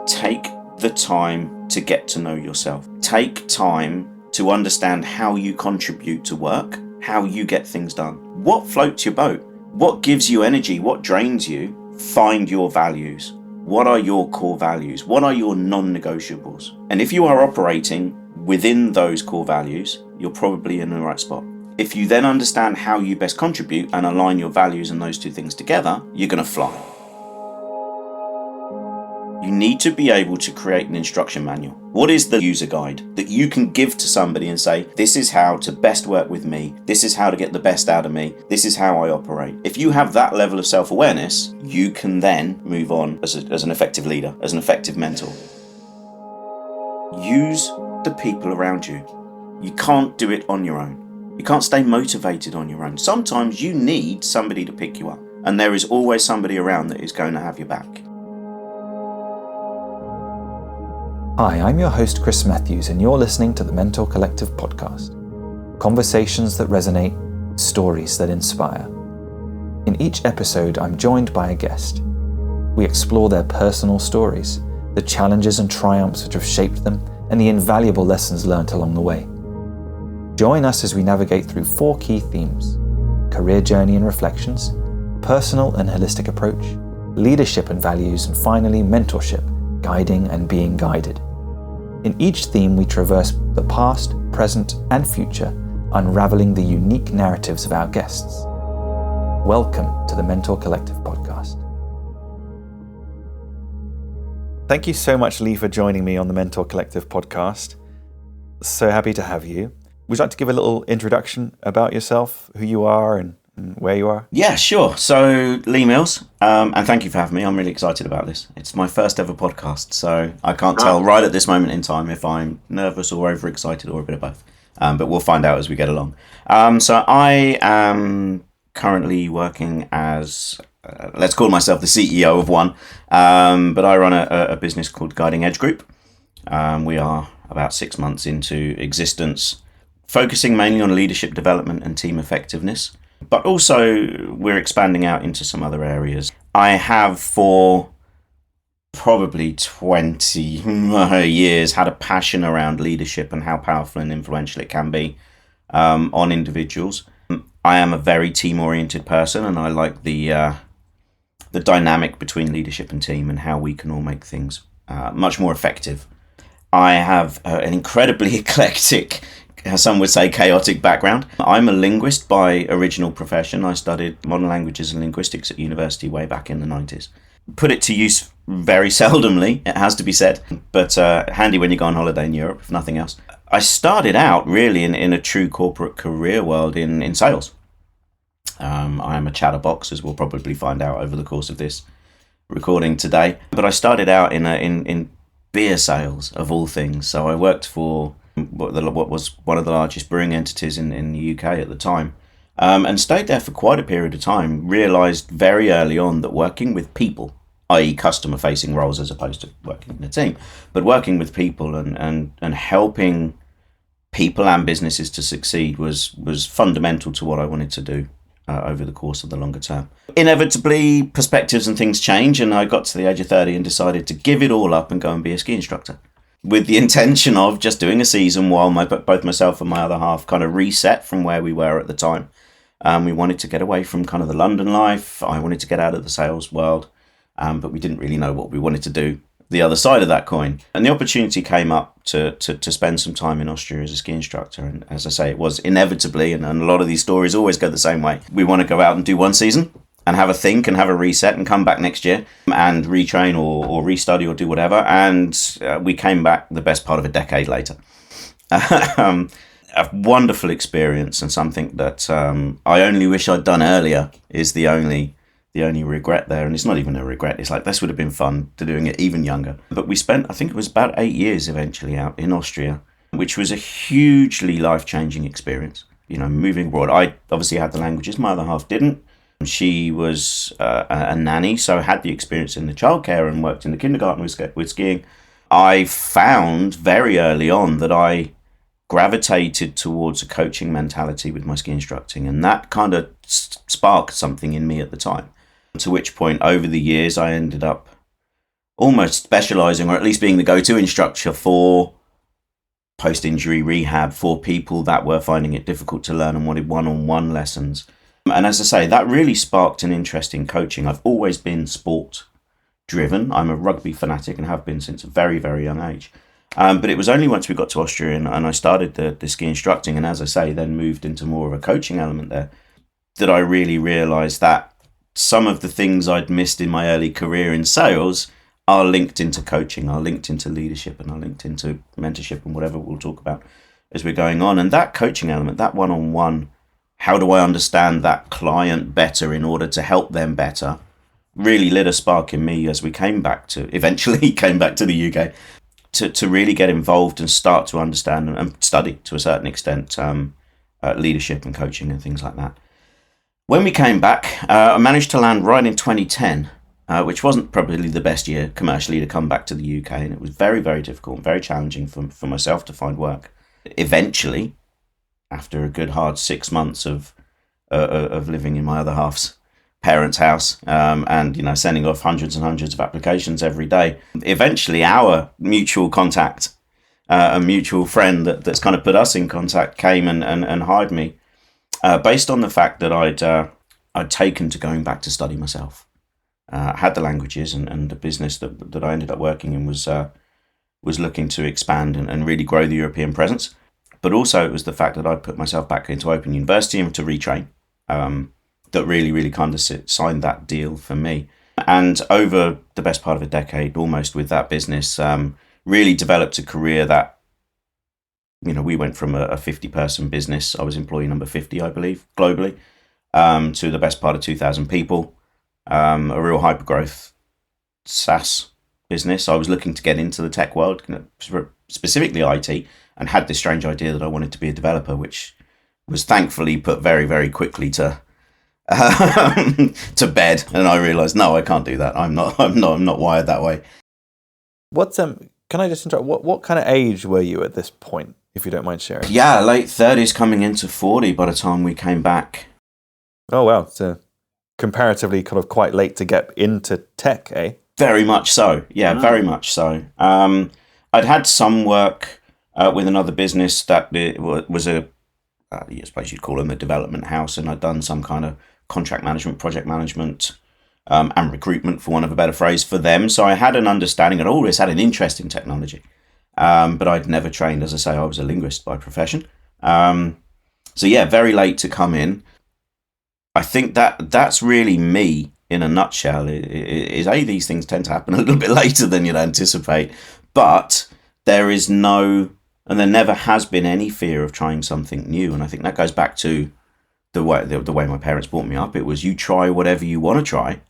Take the time to get to know yourself. Take time to understand how you contribute to work, how you get things done. What floats your boat? What gives you energy? What drains you? Find your values. What are your core values? What are your non-negotiables? And if you are operating within those core values, you're probably in the right spot. If you then understand how you best contribute and align your values and those two things together, you're going to fly. You need to be able to create an instruction manual. What is the user guide that you can give to somebody and say, this is how to best work with me. This is how to get the best out of me. This is how I operate. If you have that level of self-awareness, you can then move on as an effective leader, as an effective mentor. Use the people around you. You can't do it on your own. You can't stay motivated on your own. Sometimes you need somebody to pick you up, and there is always somebody around that is going to have your back. Hi, I'm your host Chris Matthews, and you're listening to the Mentor Collective podcast. Conversations that resonate, stories that inspire. In each episode, I'm joined by a guest. We explore their personal stories, the challenges and triumphs which have shaped them, and the invaluable lessons learnt along the way. Join us as we navigate through 4 key themes: career journey and reflections, personal and holistic approach, leadership and values, and finally mentorship, guiding and being guided. In each theme, we traverse the past, present, and future, unraveling the unique narratives of our guests. Welcome to the Mentor Collective podcast. Thank you so much, Lee, for joining me on the Mentor Collective podcast. So happy to have you. Would you like to give a little introduction about yourself, who you are and where you are? Yeah, sure. So, Lee Mills, and thank you for having me. I'm really excited about this. It's my first ever podcast, so I can't tell right at this moment in time if I'm nervous or overexcited or a bit of both. But we'll find out as we get along. So I am currently working as, let's call myself the CEO of one, but I run a business called Guiding Edge Group. We are about 6 months into existence, focusing mainly on leadership development and team effectiveness, but also we're expanding out into some other areas. I have for probably 20 years had a passion around leadership and how powerful and influential it can be on individuals. I am a very team-oriented person, and I like the dynamic between leadership and team and how we can all make things much more effective. I have an incredibly eclectic, some would say chaotic background. I'm a linguist by original profession. I studied modern languages and linguistics at university way back in the 90s. Put it to use very seldomly, it has to be said, but handy when you go on holiday in Europe, if nothing else. I started out really in a true corporate career world in sales. I am a chatterbox, as we'll probably find out over the course of this recording today. But I started out in beer sales, of all things. So I worked for what was one of the largest brewing entities in the UK at the time, and stayed there for quite a period of time. Realised very early on that working with people, i.e. customer-facing roles as opposed to working in a team, but working with people and helping people and businesses to succeed was fundamental to what I wanted to do over the course of the longer term. Inevitably, perspectives and things change, and I got to the age of 30 and decided to give it all up and go and be a ski instructor, with the intention of just doing a season while both myself and my other half kind of reset from where we were at the time. We wanted to get away from kind of the London life. I wanted to get out of the sales world, but we didn't really know what we wanted to do the other side of that coin. And the opportunity came up to spend some time in Austria as a ski instructor. And as I say, it was inevitably, and a lot of these stories always go the same way. We want to go out and do one season and have a think and have a reset and come back next year and retrain or restudy or do whatever. And we came back the best part of a decade later. A wonderful experience, and something that I only wish I'd done earlier is the only regret there. And it's not even a regret. It's like, this would have been fun to doing it even younger. But we spent, I think it was about 8 years eventually out in Austria, which was a hugely life-changing experience. You know, moving abroad. I obviously had the languages. My other half didn't. She was a nanny, so had the experience in the childcare and worked in the kindergarten with skiing. I found very early on that I gravitated towards a coaching mentality with my ski instructing, and that kind of sparked something in me at the time. To which point, over the years, I ended up almost specialising, or at least being the go-to instructor for post-injury rehab for people that were finding it difficult to learn and wanted one-on-one lessons. And as I say, that really sparked an interest in coaching. I've always been sport driven. I'm a rugby fanatic and have been since a very, very young age. But it was only once we got to Austria and I started the ski instructing, and as I say, then moved into more of a coaching element there, that I really realised that some of the things I'd missed in my early career in sales are linked into coaching, are linked into leadership, and are linked into mentorship and whatever we'll talk about as we're going on. And that coaching element, that one-on-one, how do I understand that client better in order to help them better, really lit a spark in me as we eventually came back to the UK to really get involved and start to understand and study to a certain extent leadership and coaching and things like that. When we came back, I managed to land right in 2010, which wasn't probably the best year commercially to come back to the UK, and it was very, very difficult and very challenging for myself to find work. Eventually, after a good hard 6 months of living in my other half's parents' house and sending off hundreds and hundreds of applications every day, eventually our mutual contact, a mutual friend that's kind of put us in contact, came and hired me based on the fact that I'd taken to going back to study myself. Had the languages and the business that I ended up working in was looking to expand and really grow the European presence. But also it was the fact that I'd put myself back into Open University and to retrain that really kind of signed that deal for me. And over the best part of a decade, almost, with that business, really developed a career that, we went from a 50-person business. I was employee number 50, I believe, globally, to the best part of 2,000 people. A real hyper-growth SaaS business. I was looking to get into the tech world, specifically IT, and had this strange idea that I wanted to be a developer, which was thankfully put very, very quickly to bed. And I realised, no, I can't do that. I'm not wired that way. What's Can I just interrupt? What kind of age were you at this point, if you don't mind sharing? Yeah, late 30s, coming into 40 by the time we came back. Oh wow, so comparatively kind of quite late to get into tech, eh? Very much so. Yeah, very much so. I'd had some work with another business that was I suppose you'd call them a development house, and I'd done some kind of contract management, project management, and recruitment, for want of a better phrase, for them. So I had an understanding. I'd always had an interest in technology, but I'd never trained. As I say, I was a linguist by profession. So yeah, very late to come in. I think that's really me in a nutshell. Is these things tend to happen a little bit later than you'd anticipate, but there is no, and there never has been any fear of trying something new. And I think that goes back to the way my parents brought me up. It was, you try whatever you want to try,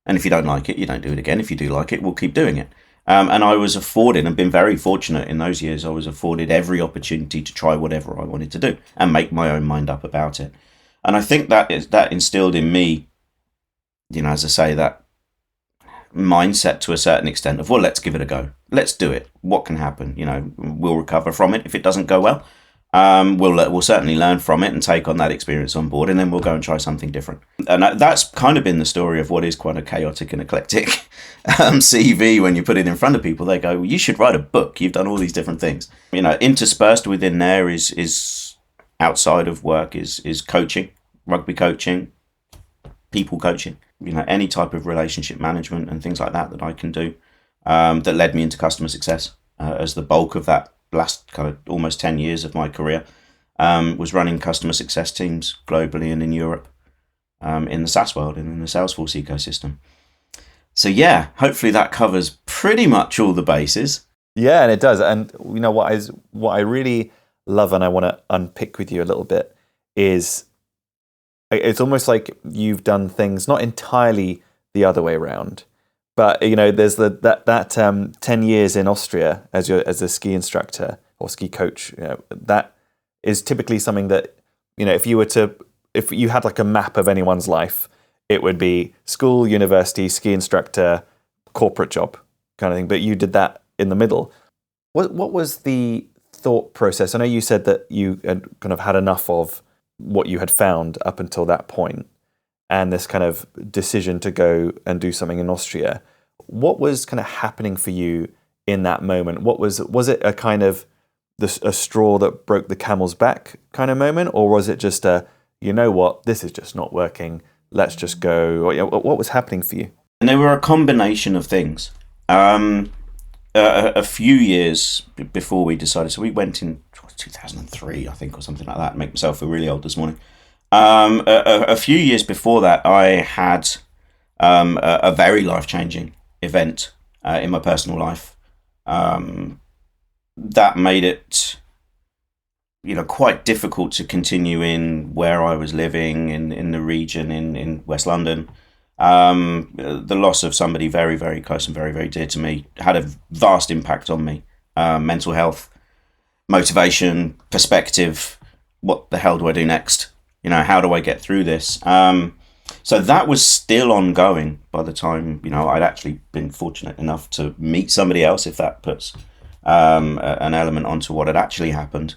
and if you don't like it, you don't do it again. If you do like it, we'll keep doing it. And I was afforded, and been very fortunate in those years, I was afforded every opportunity to try whatever I wanted to do and make my own mind up about it. And I think that instilled in me, as I say, that mindset to a certain extent of, well, let's give it a go. Let's do it. What can happen? We'll recover from it if it doesn't go well. We'll certainly learn from it and take on that experience on board, and then we'll go and try something different. And that's kind of been the story of what is quite a chaotic and eclectic CV. When you put it in front of people, they go, well, you should write a book. You've done all these different things. Interspersed within there is outside of work is coaching, rugby coaching, people coaching, any type of relationship management and things like that I can do, that led me into customer success as the bulk of that last kind of almost 10 years of my career, was running customer success teams globally and in Europe, in the SaaS world and in the Salesforce ecosystem. So yeah, hopefully that covers pretty much all the bases. Yeah, and it does. And what I really love, and I want to unpick with you a little bit, is it's almost like you've done things not entirely the other way around, but there's that 10 years in Austria as a ski instructor or ski coach. That is typically something that if you had like a map of anyone's life, it would be school, university, ski instructor, corporate job kind of thing. But you did that in the middle. What was the thought process? I know you said that you had kind of had enough of what you had found up until that point, and this kind of decision to go and do something in Austria. What was kind of happening for you in that moment? Was it a kind of a straw that broke the camel's back kind of moment, or was it just you know what, this is just not working, let's just go? Or, what was happening for you? And they were a combination of things. A few years before we decided, so we went in 2003, I think, or something like that. Make myself feel really old this morning. A few years before that, I had a very life-changing event in my personal life that made it, quite difficult to continue in where I was living in the region in West London. The loss of somebody very, very close and very, very dear to me had a vast impact on me. Mental health, motivation, perspective. What the hell do I do next? How do I get through this? So that was still ongoing by the time, I'd actually been fortunate enough to meet somebody else, if that puts an element onto what had actually happened.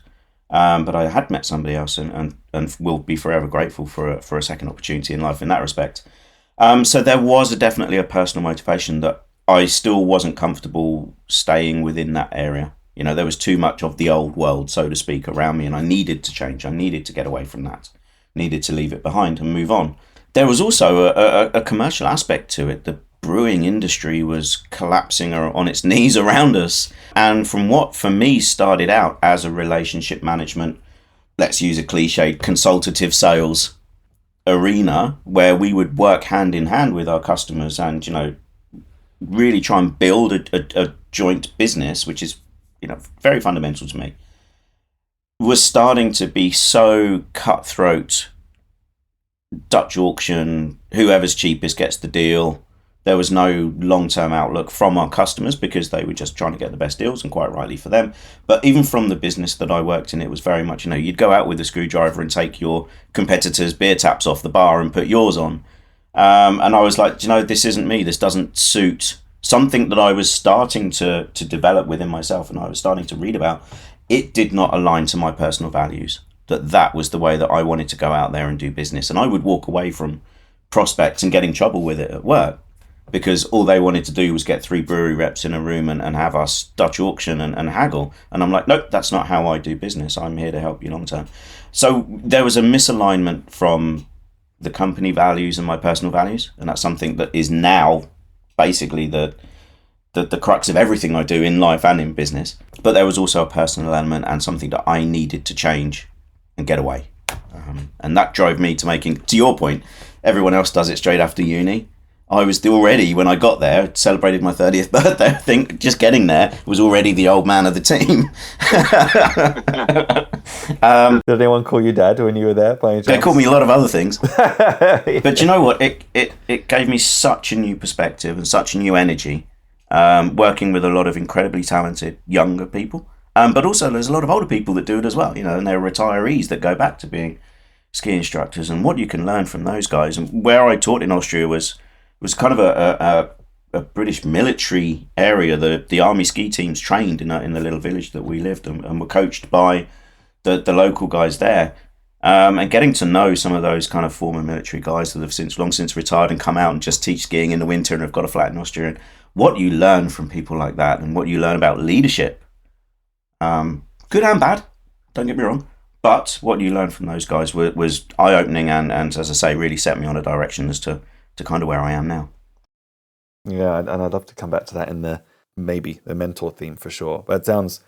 But I had met somebody else and will be forever grateful for a second opportunity in life in that respect. So there was definitely a personal motivation that I still wasn't comfortable staying within that area. There was too much of the old world, so to speak, around me, and I needed to change. I needed to get away from that, needed to leave it behind and move on. There was also a commercial aspect to it. The brewing industry was collapsing on its knees around us. And from what for me started out as a relationship management, let's use a cliched, consultative sales arena where we would work hand in hand with our customers and, really try and build a joint business, which is, very fundamental to me, was starting to be so cutthroat. Dutch auction, whoever's cheapest gets the deal. There was no long-term outlook from our customers because they were just trying to get the best deals, and quite rightly for them. But even from the business that I worked in, it was very much, you'd go out with a screwdriver and take your competitors' beer taps off the bar and put yours on. And I was like, this isn't me. This doesn't suit something that I was starting to develop within myself and I was starting to read about. It did not align to my personal values. That was the way that I wanted to go out there and do business. And I would walk away from prospects and get in trouble with it at work because all they wanted to do was get 3 brewery reps in a room and have us Dutch auction and haggle. And I'm like, nope, that's not how I do business. I'm here to help you long term. So there was a misalignment from the company values and my personal values. And that's something that is now basically the crux of everything I do in life and in business. But there was also a personal element and something that I needed to change and get away. And that drove me to making, to your point, everyone else does it straight after uni. I was already, when I got there, celebrated my 30th birthday, I think, just getting there, was already the old man of the team. Did anyone call you dad when you were there, by any chance? They called me a lot of other things. But you know what? It gave me such a new perspective and such a new energy, working with a lot of incredibly talented younger people. But also there's a lot of older people that do it as well, and they're retirees that go back to being ski instructors, and what you can learn from those guys. And where I taught in Austria was kind of a British military area. The army ski teams trained in the little village that we lived and were coached by the local guys there. And getting to know some of those kind of former military guys that have long since retired and come out and just teach skiing in the winter and have got a flat in Austria, and what you learn from people like that and what you learn about leadership. Good and bad, don't get me wrong, but what you learned from those guys was eye-opening and as I say, really set me on a direction as to kind of where I am now. Yeah, and I'd love to come back to that in the mentor theme for sure. But it sounds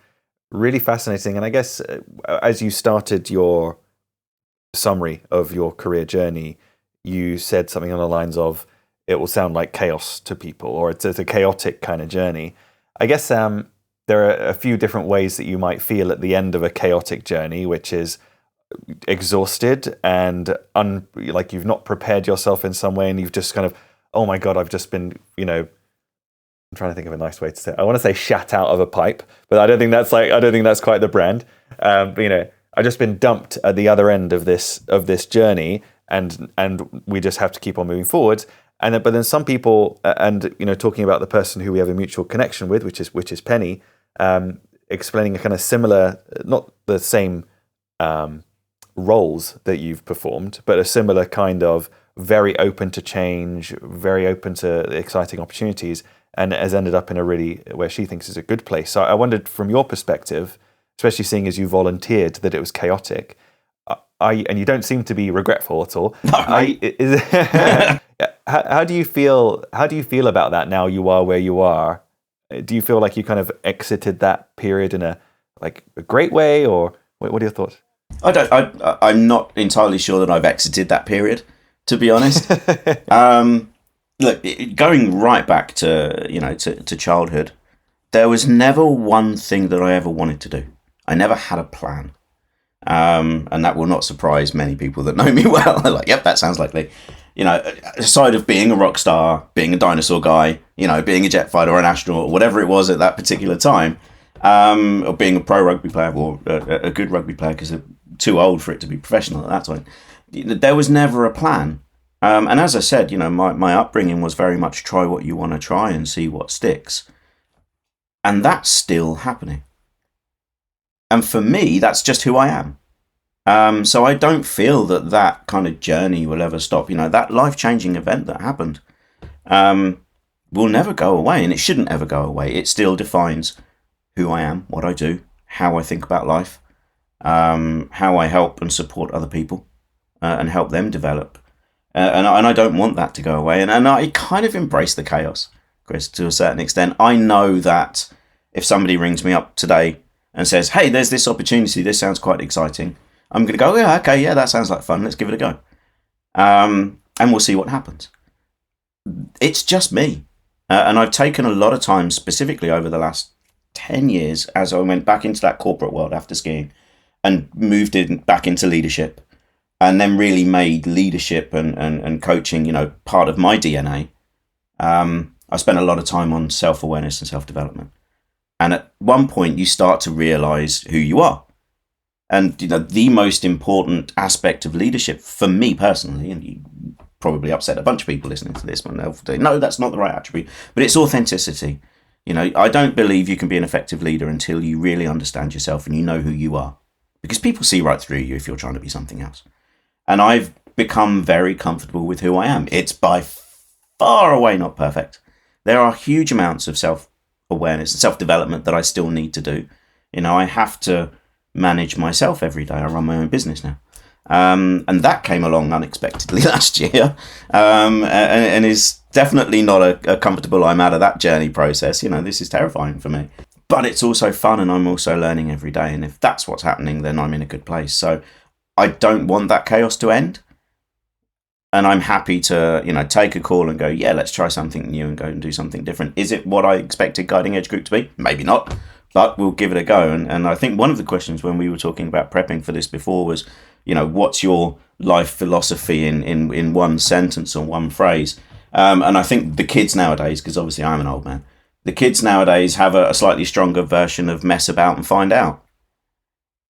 really fascinating. And I guess as you started your summary of your career journey, you said something on the lines of, it will sound like chaos to people, or it's a chaotic kind of journey. I guess there are a few different ways that you might feel at the end of a chaotic journey, which is exhausted and like you've not prepared yourself in some way, and you've just kind of, oh my God, I've just been, I'm trying to think of a nice way to say it. I want to say shat out of a pipe, but I don't think that's quite the brand. But I've just been dumped at the other end of this journey, and we just have to keep on moving forward. But then some people, and talking about the person who we have a mutual connection with, which is Penny, explaining a kind of similar, not the same roles that you've performed, but a similar kind of very open to change, very open to exciting opportunities, and has ended up in a really, where she thinks is a good place. So I wondered, from your perspective, especially seeing as you volunteered, that it was chaotic. And you don't seem to be regretful at all. How do you feel? How do you feel about that now? You are where you are. Do you feel like you kind of exited that period in a great way, or what are your thoughts? I'm not entirely sure that I've exited that period, to be honest. Look, going right back to to childhood, there was never one thing that I ever wanted to do. I never had a plan. And that will not surprise many people that know me well. They're like, yep, that sounds like me. Aside of being a rock star, being a dinosaur guy, being a jet fighter or an astronaut, or whatever it was at that particular time, or being a pro rugby player or a good rugby player, because they're too old for it to be professional at that time, there was never a plan. And as I said, my upbringing was very much try what you want to try and see what sticks. And that's still happening. And for me, that's just who I am. So I don't feel that kind of journey will ever stop. That life-changing event that happened will never go away, and it shouldn't ever go away. It still defines who I am, what I do, how I think about life, how I help and support other people and help them develop. And I don't want that to go away. And I kind of embrace the chaos, Chris, to a certain extent. I know that if somebody rings me up today and says, hey, there's this opportunity, this sounds quite exciting, I'm going to go, yeah, okay, yeah, that sounds like fun, let's give it a go. And we'll see what happens. It's just me. And I've taken a lot of time, specifically over the last 10 years, as I went back into that corporate world after skiing and moved back into leadership, and then really made leadership and coaching, part of my DNA. I spent a lot of time on self-awareness and self-development. And at one point, you start to realize who you are. And, the most important aspect of leadership for me personally, and you probably upset a bunch of people listening to this one, they'll say, no, that's not the right attribute, but it's authenticity. I don't believe you can be an effective leader until you really understand yourself and you know who you are. Because people see right through you if you're trying to be something else. And I've become very comfortable with who I am. It's by far away not perfect. There are huge amounts of self-awareness and self-development that I still need to do. I have to manage myself every day. I run my own business now. And that came along unexpectedly last year, and is definitely not a comfortable I'm out of that journey process. This is terrifying for me. But it's also fun, and I'm also learning every day. And if that's what's happening, then I'm in a good place. So I don't want that chaos to end. And I'm happy to, take a call and go, yeah, let's try something new and go and do something different. Is it what I expected Guiding Edge Group to be? Maybe not, but we'll give it a go. And I think one of the questions when we were talking about prepping for this before was, what's your life philosophy in one sentence or one phrase? And I think the kids nowadays, because obviously I'm an old man, the kids nowadays have a slightly stronger version of mess about and find out.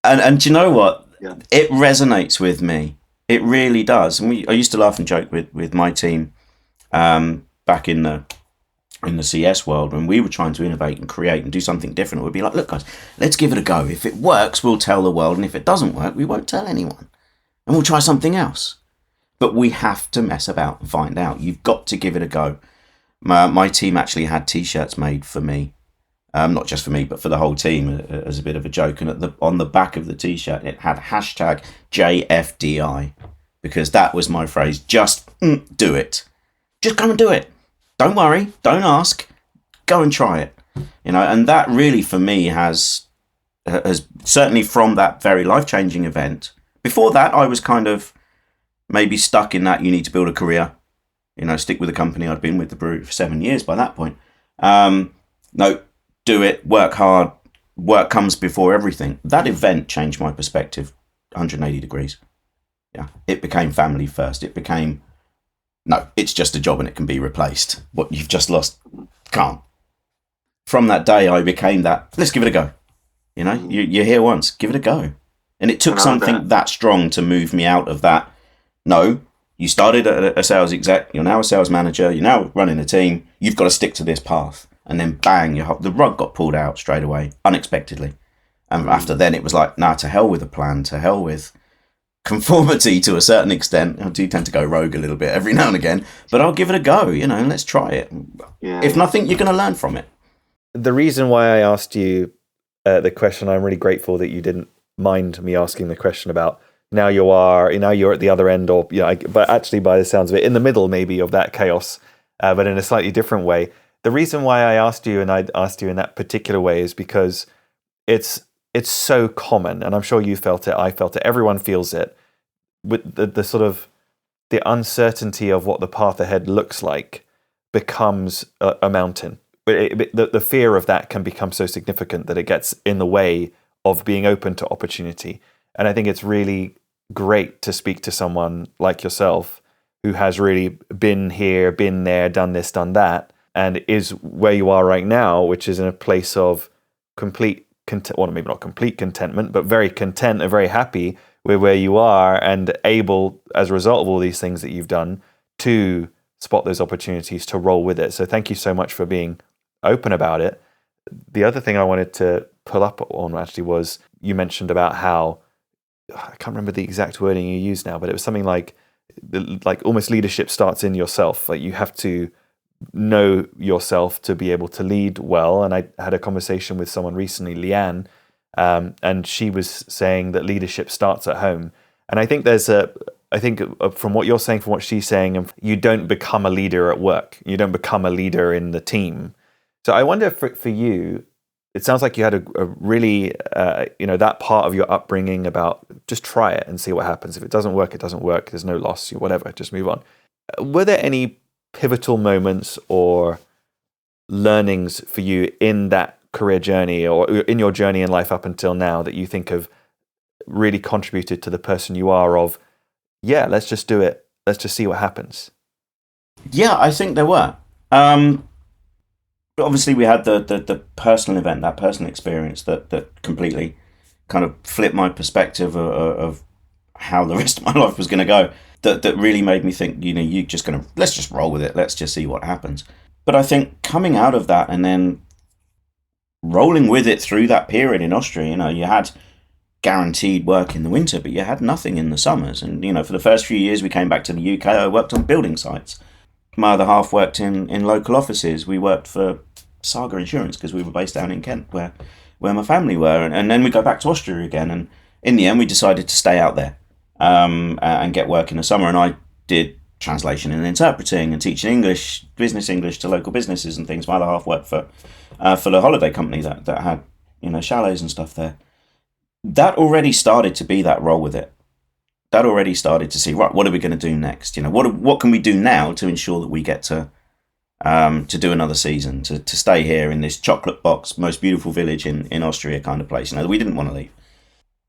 And do you know what? Yeah. It resonates with me. It really does. And I used to laugh and joke with my team back in the CS world when we were trying to innovate and create and do something different. We'd be like, look, guys, let's give it a go. If it works, we'll tell the world. And if it doesn't work, we won't tell anyone. And we'll try something else. But we have to mess about and find out. You've got to give it a go. My team actually had T-shirts made for me. Not just for me, but for the whole team as a bit of a joke. And on the back of the T-shirt, it had hashtag JFDI, because that was my phrase. Just do it. Just go and do it. Don't worry. Don't ask. Go and try it. And that really for me has certainly from that very life-changing event. Before that, I was kind of maybe stuck in that you need to build a career. Stick with the company. I'd been with the brewery for 7 years by that point. No. Do it, work hard, work comes before everything. That event changed my perspective 180 degrees. Yeah, it became family first. It became, no, it's just a job and it can be replaced. What you've just lost can't. From that day, I became that, let's give it a go. You're here once, give it a go. And it took something that strong to move me out of that. No, you started a sales exec, you're now a sales manager, you're now running a team, you've got to stick to this path. And then bang, the rug got pulled out straight away, unexpectedly. And after then, it was like, nah, to hell with a plan, to hell with conformity to a certain extent. I do tend to go rogue a little bit every now and again, but I'll give it a go, and let's try it. If nothing, you're going to learn from it. The reason why I asked you the question, I'm really grateful that you didn't mind me asking the question about now you're at the other end, or but actually by the sounds of it, in the middle maybe of that chaos, but in a slightly different way. The reason why I asked you, and I asked you in that particular way, is because it's so common, and I'm sure you felt it, I felt it, everyone feels it, with the sort of the uncertainty of what the path ahead looks like becomes a mountain. The fear of that can become so significant that it gets in the way of being open to opportunity. And I think it's really great to speak to someone like yourself who has really been here, been there, done this, done that, and is where you are right now, which is in a place of complete maybe not complete contentment, but very content and very happy with where you are, and able, as a result of all these things that you've done, to spot those opportunities to roll with it. So thank you so much for being open about it. The other thing I wanted to pull up on actually was, you mentioned about how, I can't remember the exact wording you used now, but it was something like almost leadership starts in yourself. Like you have to know yourself to be able to lead well. And I had a conversation with someone recently, Leanne, and she was saying that leadership starts at home. And I think from what you're saying, from what she's saying, you don't become a leader at work. You don't become a leader in the team. So I wonder for you, it sounds like you had a really, that part of your upbringing about just try it and see what happens. If it doesn't work, it doesn't work. There's no loss, whatever, just move on. Were there any pivotal moments or learnings for you in that career journey or in your journey in life up until now that you think have really contributed to the person you are of, let's just do it. Let's just see what happens? Yeah, I think there were. Obviously, we had the personal event, that personal experience that completely kind of flipped my perspective of how the rest of my life was going to go. That really made me think, let's just roll with it. Let's just see what happens. But I think coming out of that and then rolling with it through that period in Austria, you had guaranteed work in the winter, but you had nothing in the summers. And, for the first few years we came back to the UK, I worked on building sites. My other half worked in local offices. We worked for Saga Insurance because we were based down in Kent, where my family were. And then we go back to Austria again. And in the end, we decided to stay out there and get work in the summer. And I did translation and interpreting and teaching English, business English to local businesses and things. My other half worked for the holiday company that had chalets and stuff there. That already started to be that role with it. That already started to see, right, what are we going to do next? What can we do now to ensure that we get to do another season, to stay here in this chocolate box, most beautiful village in Austria kind of place. We didn't want to leave.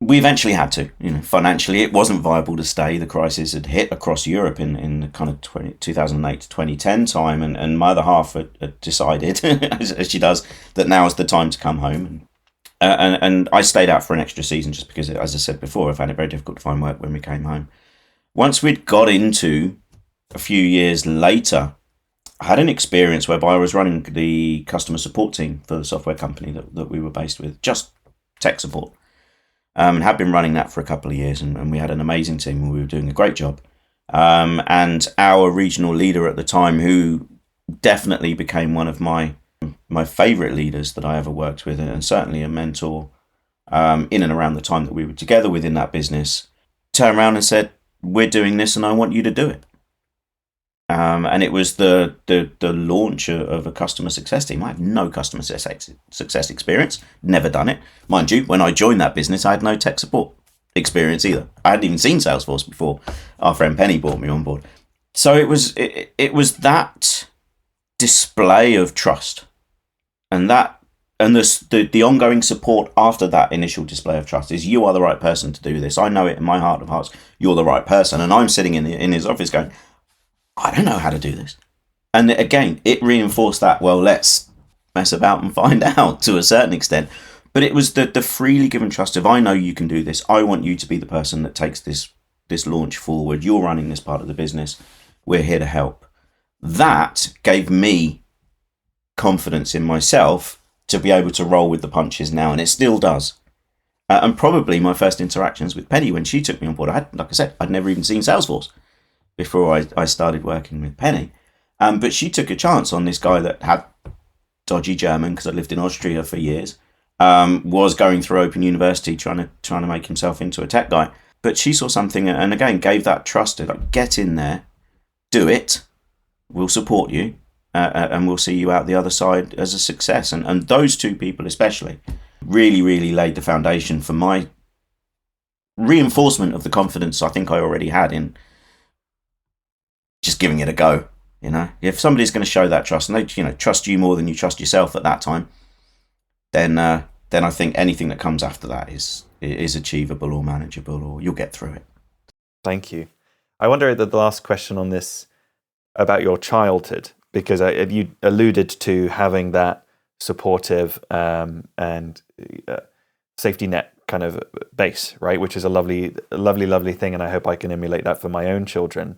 We eventually had to. Financially, it wasn't viable to stay. The crisis had hit across Europe in the kind of 2008 to 2010 time, and my other half had decided, as she does, that now is the time to come home. And I stayed out for an extra season just because, as I said before, I found it very difficult to find work when we came home. Once we'd got into a few years later, I had an experience whereby I was running the customer support team for the software company that we were based with, just tech support. And had been running that for a couple of years, and we had an amazing team and we were doing a great job. And our regional leader at the time, who definitely became one of my favourite leaders that I ever worked with, and certainly a mentor in and around the time that we were together within that business, turned around and said, "We're doing this and I want you to do it." And it was the launch of a customer success team. I have no customer success experience, never done it. Mind you, when I joined that business, I had no tech support experience either. I hadn't even seen Salesforce before our friend Penny brought me on board. So it was that display of trust, and the ongoing support after that initial display of trust is, you are the right person to do this. I know it in my heart of hearts. You're the right person. And I'm sitting in his office going, I don't know how to do this. And again, it reinforced that, well, let's mess about and find out to a certain extent. But it was the freely given trust of, I know you can do this. I want you to be the person that takes this launch forward. You're running this part of the business. We're here to help. That gave me confidence in myself to be able to roll with the punches now, and it still does. And probably my first interactions with Penny when she took me on board, like I said, I'd never even seen Salesforce before I started working with Penny. But she took a chance on this guy that had dodgy German, because I lived in Austria for years, was going through Open University trying to make himself into a tech guy. But she saw something, and again gave that trust to, like, get in there, do it, we'll support you, and we'll see you out the other side as a success. And those two people especially really, really laid the foundation for my reinforcement of the confidence I think I already had in just giving it a go. If somebody's going to show that trust, and they trust you more than you trust yourself at that time, then I think anything that comes after that is achievable or manageable, or you'll get through it. Thank you. I wonder the last question on this about your childhood, because you alluded to having that supportive and safety net kind of base, right? Which is a lovely, lovely, lovely thing, and I hope I can emulate that for my own children.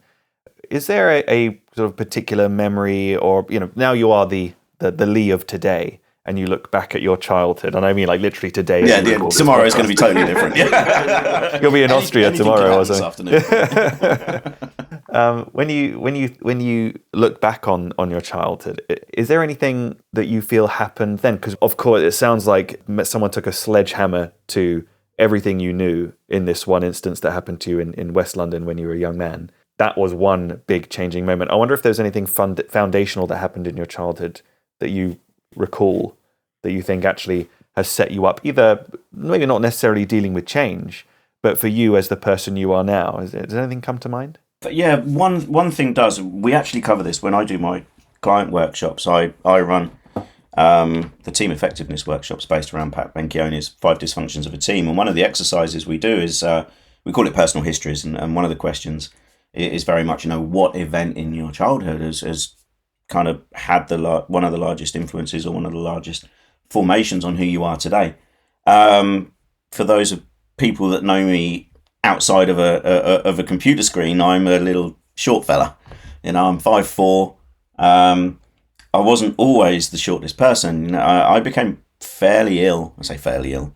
Is there a sort of particular memory, or now you are the Lee of today, and you look back at your childhood, and I mean like literally today. Yeah, tomorrow is going to be totally different. Yeah. You'll be in Austria tomorrow or something. This afternoon. When you look back on your childhood, is there anything that you feel happened then? Because of course it sounds like someone took a sledgehammer to everything you knew in this one instance that happened to you in West London when you were a young man. That was one big changing moment. I wonder if there's anything foundational that happened in your childhood that you recall that you think actually has set you up, either maybe not necessarily dealing with change, but for you as the person you are now. Does anything come to mind? Yeah, one thing does. We actually cover this when I do my client workshops. I run the team effectiveness workshops based around Pat Benchioni's 5 dysfunctions of a team, and one of the exercises we do is we call it personal histories, and one of the questions is very much, what event in your childhood has kind of had one of the largest influences or one of the largest formations on who you are today. For those of people that know me outside of a computer screen, I'm a little short fella. I'm 5'4". I wasn't always the shortest person. I became fairly ill. I say fairly ill,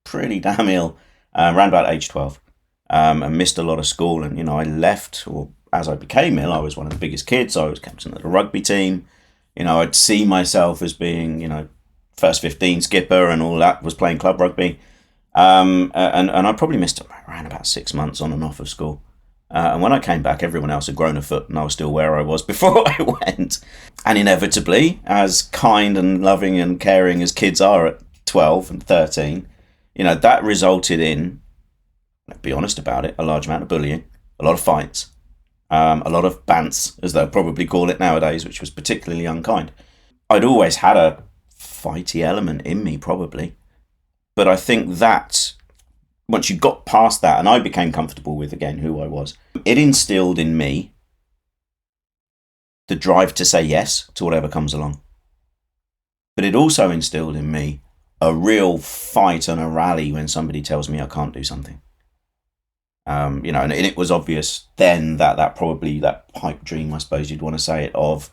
pretty damn ill, around about age 12. And missed a lot of school, and I left, or as I became ill, I was one of the biggest kids. I was captain of the rugby team. I'd see myself as being first 15 skipper and all that, was playing club rugby, and I probably missed around about 6 months on and off of school. And when I came back, everyone else had grown a foot, and I was still where I was before I went. And inevitably, as kind and loving and caring as kids are at 12 and 13, that resulted in, be honest about it, a large amount of bullying, a lot of fights, a lot of bants, as they'll probably call it nowadays, which was particularly unkind. I'd always had a fighty element in me, probably, but I think that once you got past that, and I became comfortable with, again, who I was, it instilled in me the drive to say yes to whatever comes along. But it also instilled in me a real fight and a rally when somebody tells me I can't do something. And it was obvious then that probably that pipe dream, I suppose you'd want to say it, of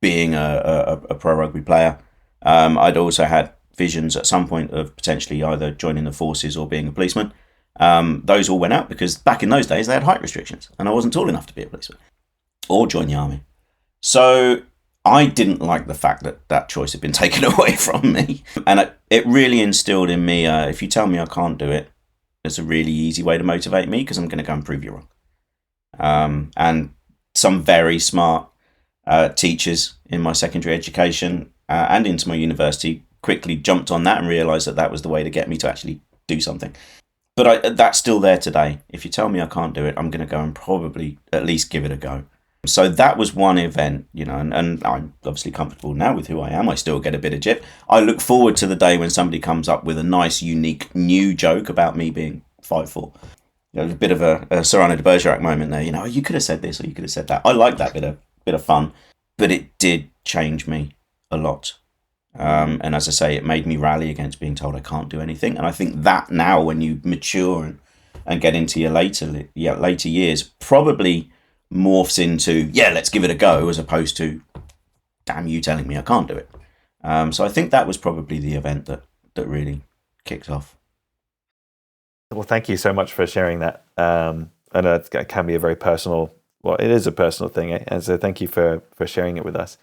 being a pro rugby player. I'd also had visions at some point of potentially either joining the forces or being a policeman. Those all went out because back in those days they had height restrictions, and I wasn't tall enough to be a policeman or join the army. So I didn't like the fact that choice had been taken away from me, and it really instilled in me, if you tell me I can't do it, it's a really easy way to motivate me, because I'm going to go and prove you wrong. And some very smart teachers in my secondary education and into my university quickly jumped on that and realised that was the way to get me to actually do something. But that's still there today. If you tell me I can't do it, I'm going to go and probably at least give it a go. So that was one event, and I'm obviously comfortable now with who I am. I still get a bit of jip. I look forward to the day when somebody comes up with a nice, unique, new joke about me being 5'4". A bit of a Cyrano de Bergerac moment there. You could have said this or you could have said that. I like that bit of fun, but it did change me a lot. And as I say, it made me rally against being told I can't do anything. And I think that now, when you mature and get into your later years, probably morphs into, let's give it a go, as opposed to, damn you telling me I can't do it. So I think that was probably the event that really kicked off. Well, thank you so much for sharing that. I know it can be a very personal, well, it is a personal thing, and so thank you for sharing it with us.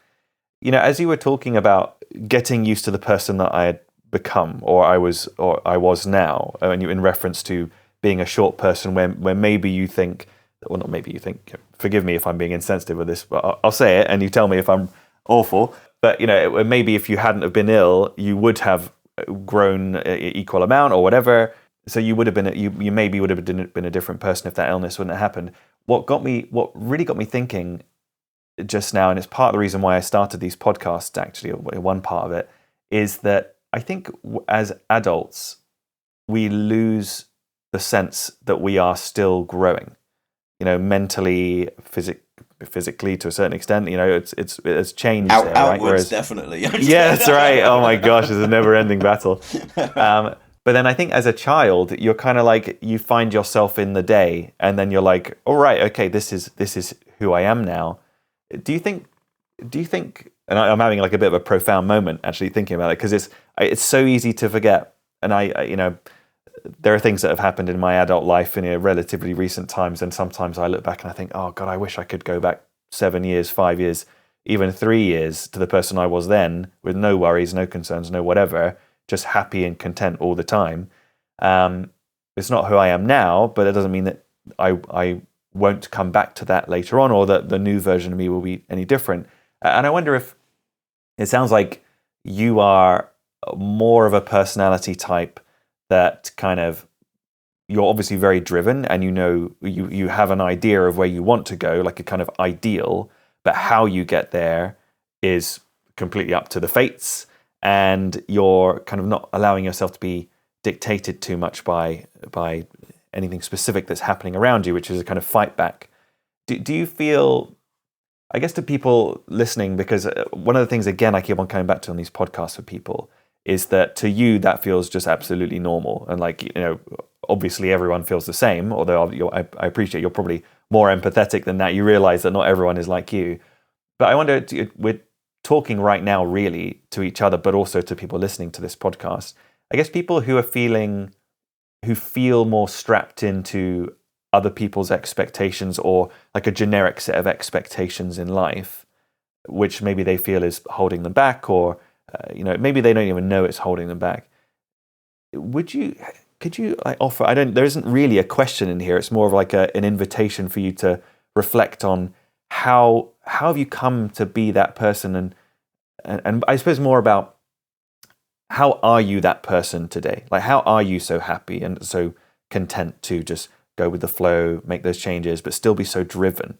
As you were talking about getting used to the person that I had become, or I was now, and in reference to being a short person, where maybe you think, well, not maybe you think, forgive me if I'm being insensitive with this, but I'll say it, and you tell me if I'm awful. But maybe if you hadn't have been ill, you would have grown equal amount or whatever. So you would have been you maybe would have been a different person if that illness wouldn't have happened. What really got me thinking just now, and it's part of the reason why I started these podcasts, actually, or one part of it, is that I think as adults, we lose the sense that we are still growing, mentally, physically to a certain extent. It's changed. Outwards, right? Whereas, definitely. yeah, that's right. Oh my gosh, it's a never-ending battle. But then I think as a child, you're kind of like, you find yourself in the day, and then you're like, all right, okay, this is who I am now. Do you think, and I'm having like a bit of a profound moment actually thinking about it, because it's so easy to forget. And there are things that have happened in my adult life in relatively recent times, and sometimes I look back and I think, oh God, I wish I could go back 7 years, 5 years, even 3 years to the person I was then, with no worries, no concerns, no whatever, just happy and content all the time. It's not who I am now, but it doesn't mean that I won't come back to that later on, or that the new version of me will be any different. And I wonder if it sounds like you are more of a personality type that kind of, you're obviously very driven, and you have an idea of where you want to go, like a kind of ideal, but how you get there is completely up to the fates, and you're kind of not allowing yourself to be dictated too much by anything specific that's happening around you, which is a kind of fight back. Do you feel, I guess to people listening, because one of the things, again, I keep on coming back to on these podcasts for people, is that to you, that feels just absolutely normal. And like, obviously everyone feels the same, although I appreciate you're probably more empathetic than that. You realize that not everyone is like you. But I wonder, we're talking right now really to each other, but also to people listening to this podcast. I guess people who feel more strapped into other people's expectations, or like a generic set of expectations in life, which maybe they feel is holding them back, or maybe they don't even know it's holding them back. Could you offer? There isn't really a question in here. It's more of like an invitation for you to reflect on how have you come to be that person, and I suppose more about, how are you that person today? Like, how are you so happy and so content to just go with the flow, make those changes, but still be so driven,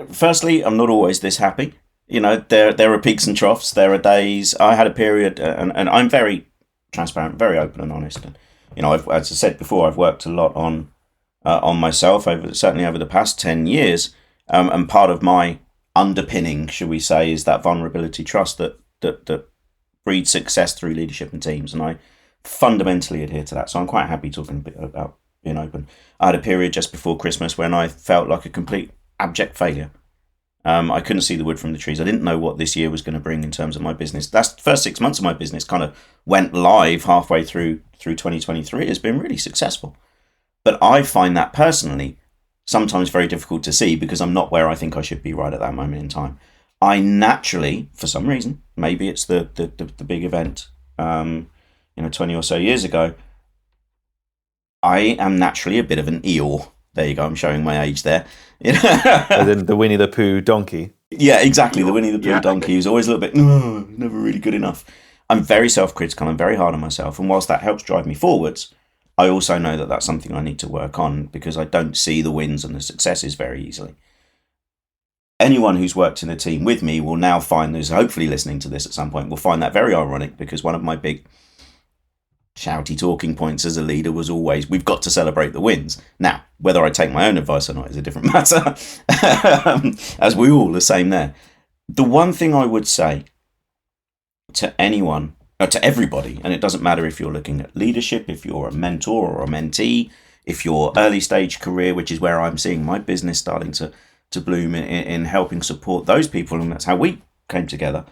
Firstly, I'm not always this happy. There are peaks and troughs. There are days. I had a period, and I'm very transparent, very open and honest. And, as I said before, I've worked a lot on myself, certainly over the past 10 years. And part of my underpinning, should we say, is that vulnerability trust that breeds success through leadership and teams. And I fundamentally adhere to that. So I'm quite happy talking a bit about being open. I had a period just before Christmas when I felt like a complete abject failure. I couldn't see the wood from the trees. I didn't know what this year was going to bring in terms of my business. That's the first 6 months of my business kind of went live halfway through 2023. It's been really successful. But I find that personally sometimes very difficult to see, because I'm not where I think I should be right at that moment in time. I naturally, for some reason, maybe it's the big event, 20 or so years ago, I am naturally a bit of an Eeyore. There you go, I'm showing my age there. As in the Winnie the Pooh donkey. Yeah, exactly, the Winnie the Pooh donkey, who's always a little bit, never really good enough. I'm very self-critical, I'm very hard on myself, and whilst that helps drive me forwards, I also know that that's something I need to work on, because I don't see the wins and the successes very easily. Anyone who's worked in a team with me will now find, who's hopefully listening to this at some point, will find that very ironic, because one of my big shouty talking points as a leader was always, we've got to celebrate the wins. Now, whether I take my own advice or not is a different matter, as we all the same there. The one thing I would say to anyone, or to everybody, and it doesn't matter if you're looking at leadership, if you're a mentor or a mentee, if you're early stage career, which is where I'm seeing my business starting to bloom in helping support those people, and that's how we came together,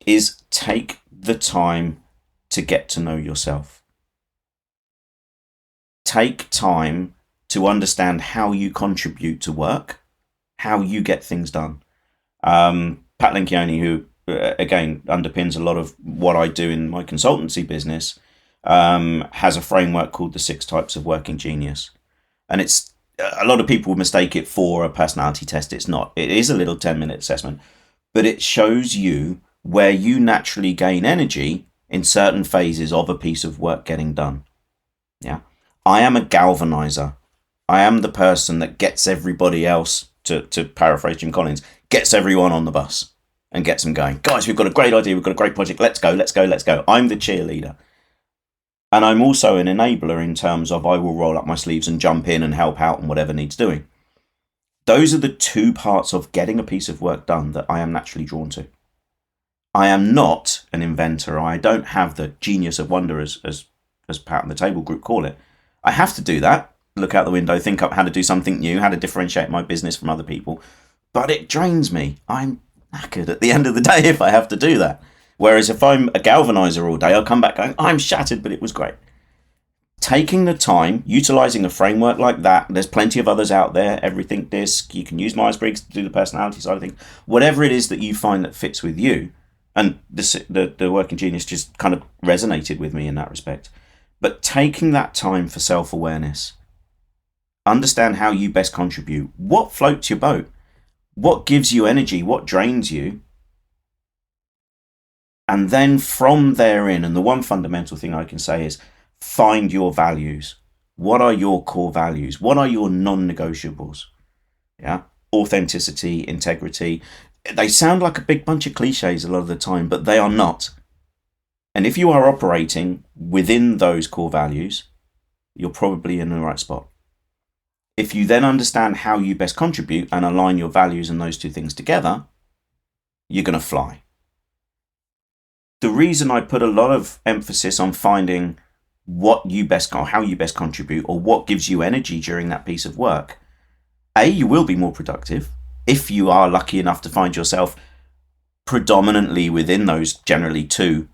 is take the time to get to know yourself. take time to understand how you contribute to work, how you get things done. Pat Lencioni, who again underpins a lot of what I do in my consultancy business, has a framework called the 6 Types of Working Genius. And it's a lot of people mistake it for a personality test. It's not. It is a little 10-minute assessment, but it shows you where you naturally gain energy in certain phases of a piece of work getting done. Yeah. I am a galvanizer. I am the person that gets everybody else, to paraphrase Jim Collins, gets everyone on the bus and gets them going. Guys, we've got a great idea. We've got a great project. Let's go, let's go, let's go. I'm the cheerleader. And I'm also an enabler in terms of I will roll up my sleeves and jump in and help out and whatever needs doing. Those are the 2 parts of getting a piece of work done that I am naturally drawn to. I am not an inventor. I don't have the genius of wonder, as Pat and the Table Group call it. I have to do that. Look out the window, think up how to do something new, how to differentiate my business from other people. But it drains me. I'm knackered at the end of the day if I have to do that. Whereas if I'm a galvanizer all day, I'll come back going, I'm shattered, but it was great. Taking the time, utilising a framework like that, there's plenty of others out there, Everything Disc, you can use Myers-Briggs to do the personality side of things, whatever it is that you find that fits with you. And the Working Genius just kind of resonated with me in that respect. But taking that time for self-awareness, understand how you best contribute, what floats your boat, what gives you energy, what drains you, and then from therein, and the one fundamental thing I can say is find your values. What are your core values? What are your non-negotiables? Yeah, authenticity, integrity. They sound like a big bunch of cliches a lot of the time, but they are not. And if you are operating within those core values, you're probably in the right spot. If you then understand how you best contribute and align your values and those 2 things together, you're going to fly. The reason I put a lot of emphasis on finding what you best, or how you best contribute, or what gives you energy during that piece of work, you will be more productive if you are lucky enough to find yourself predominantly within those generally 2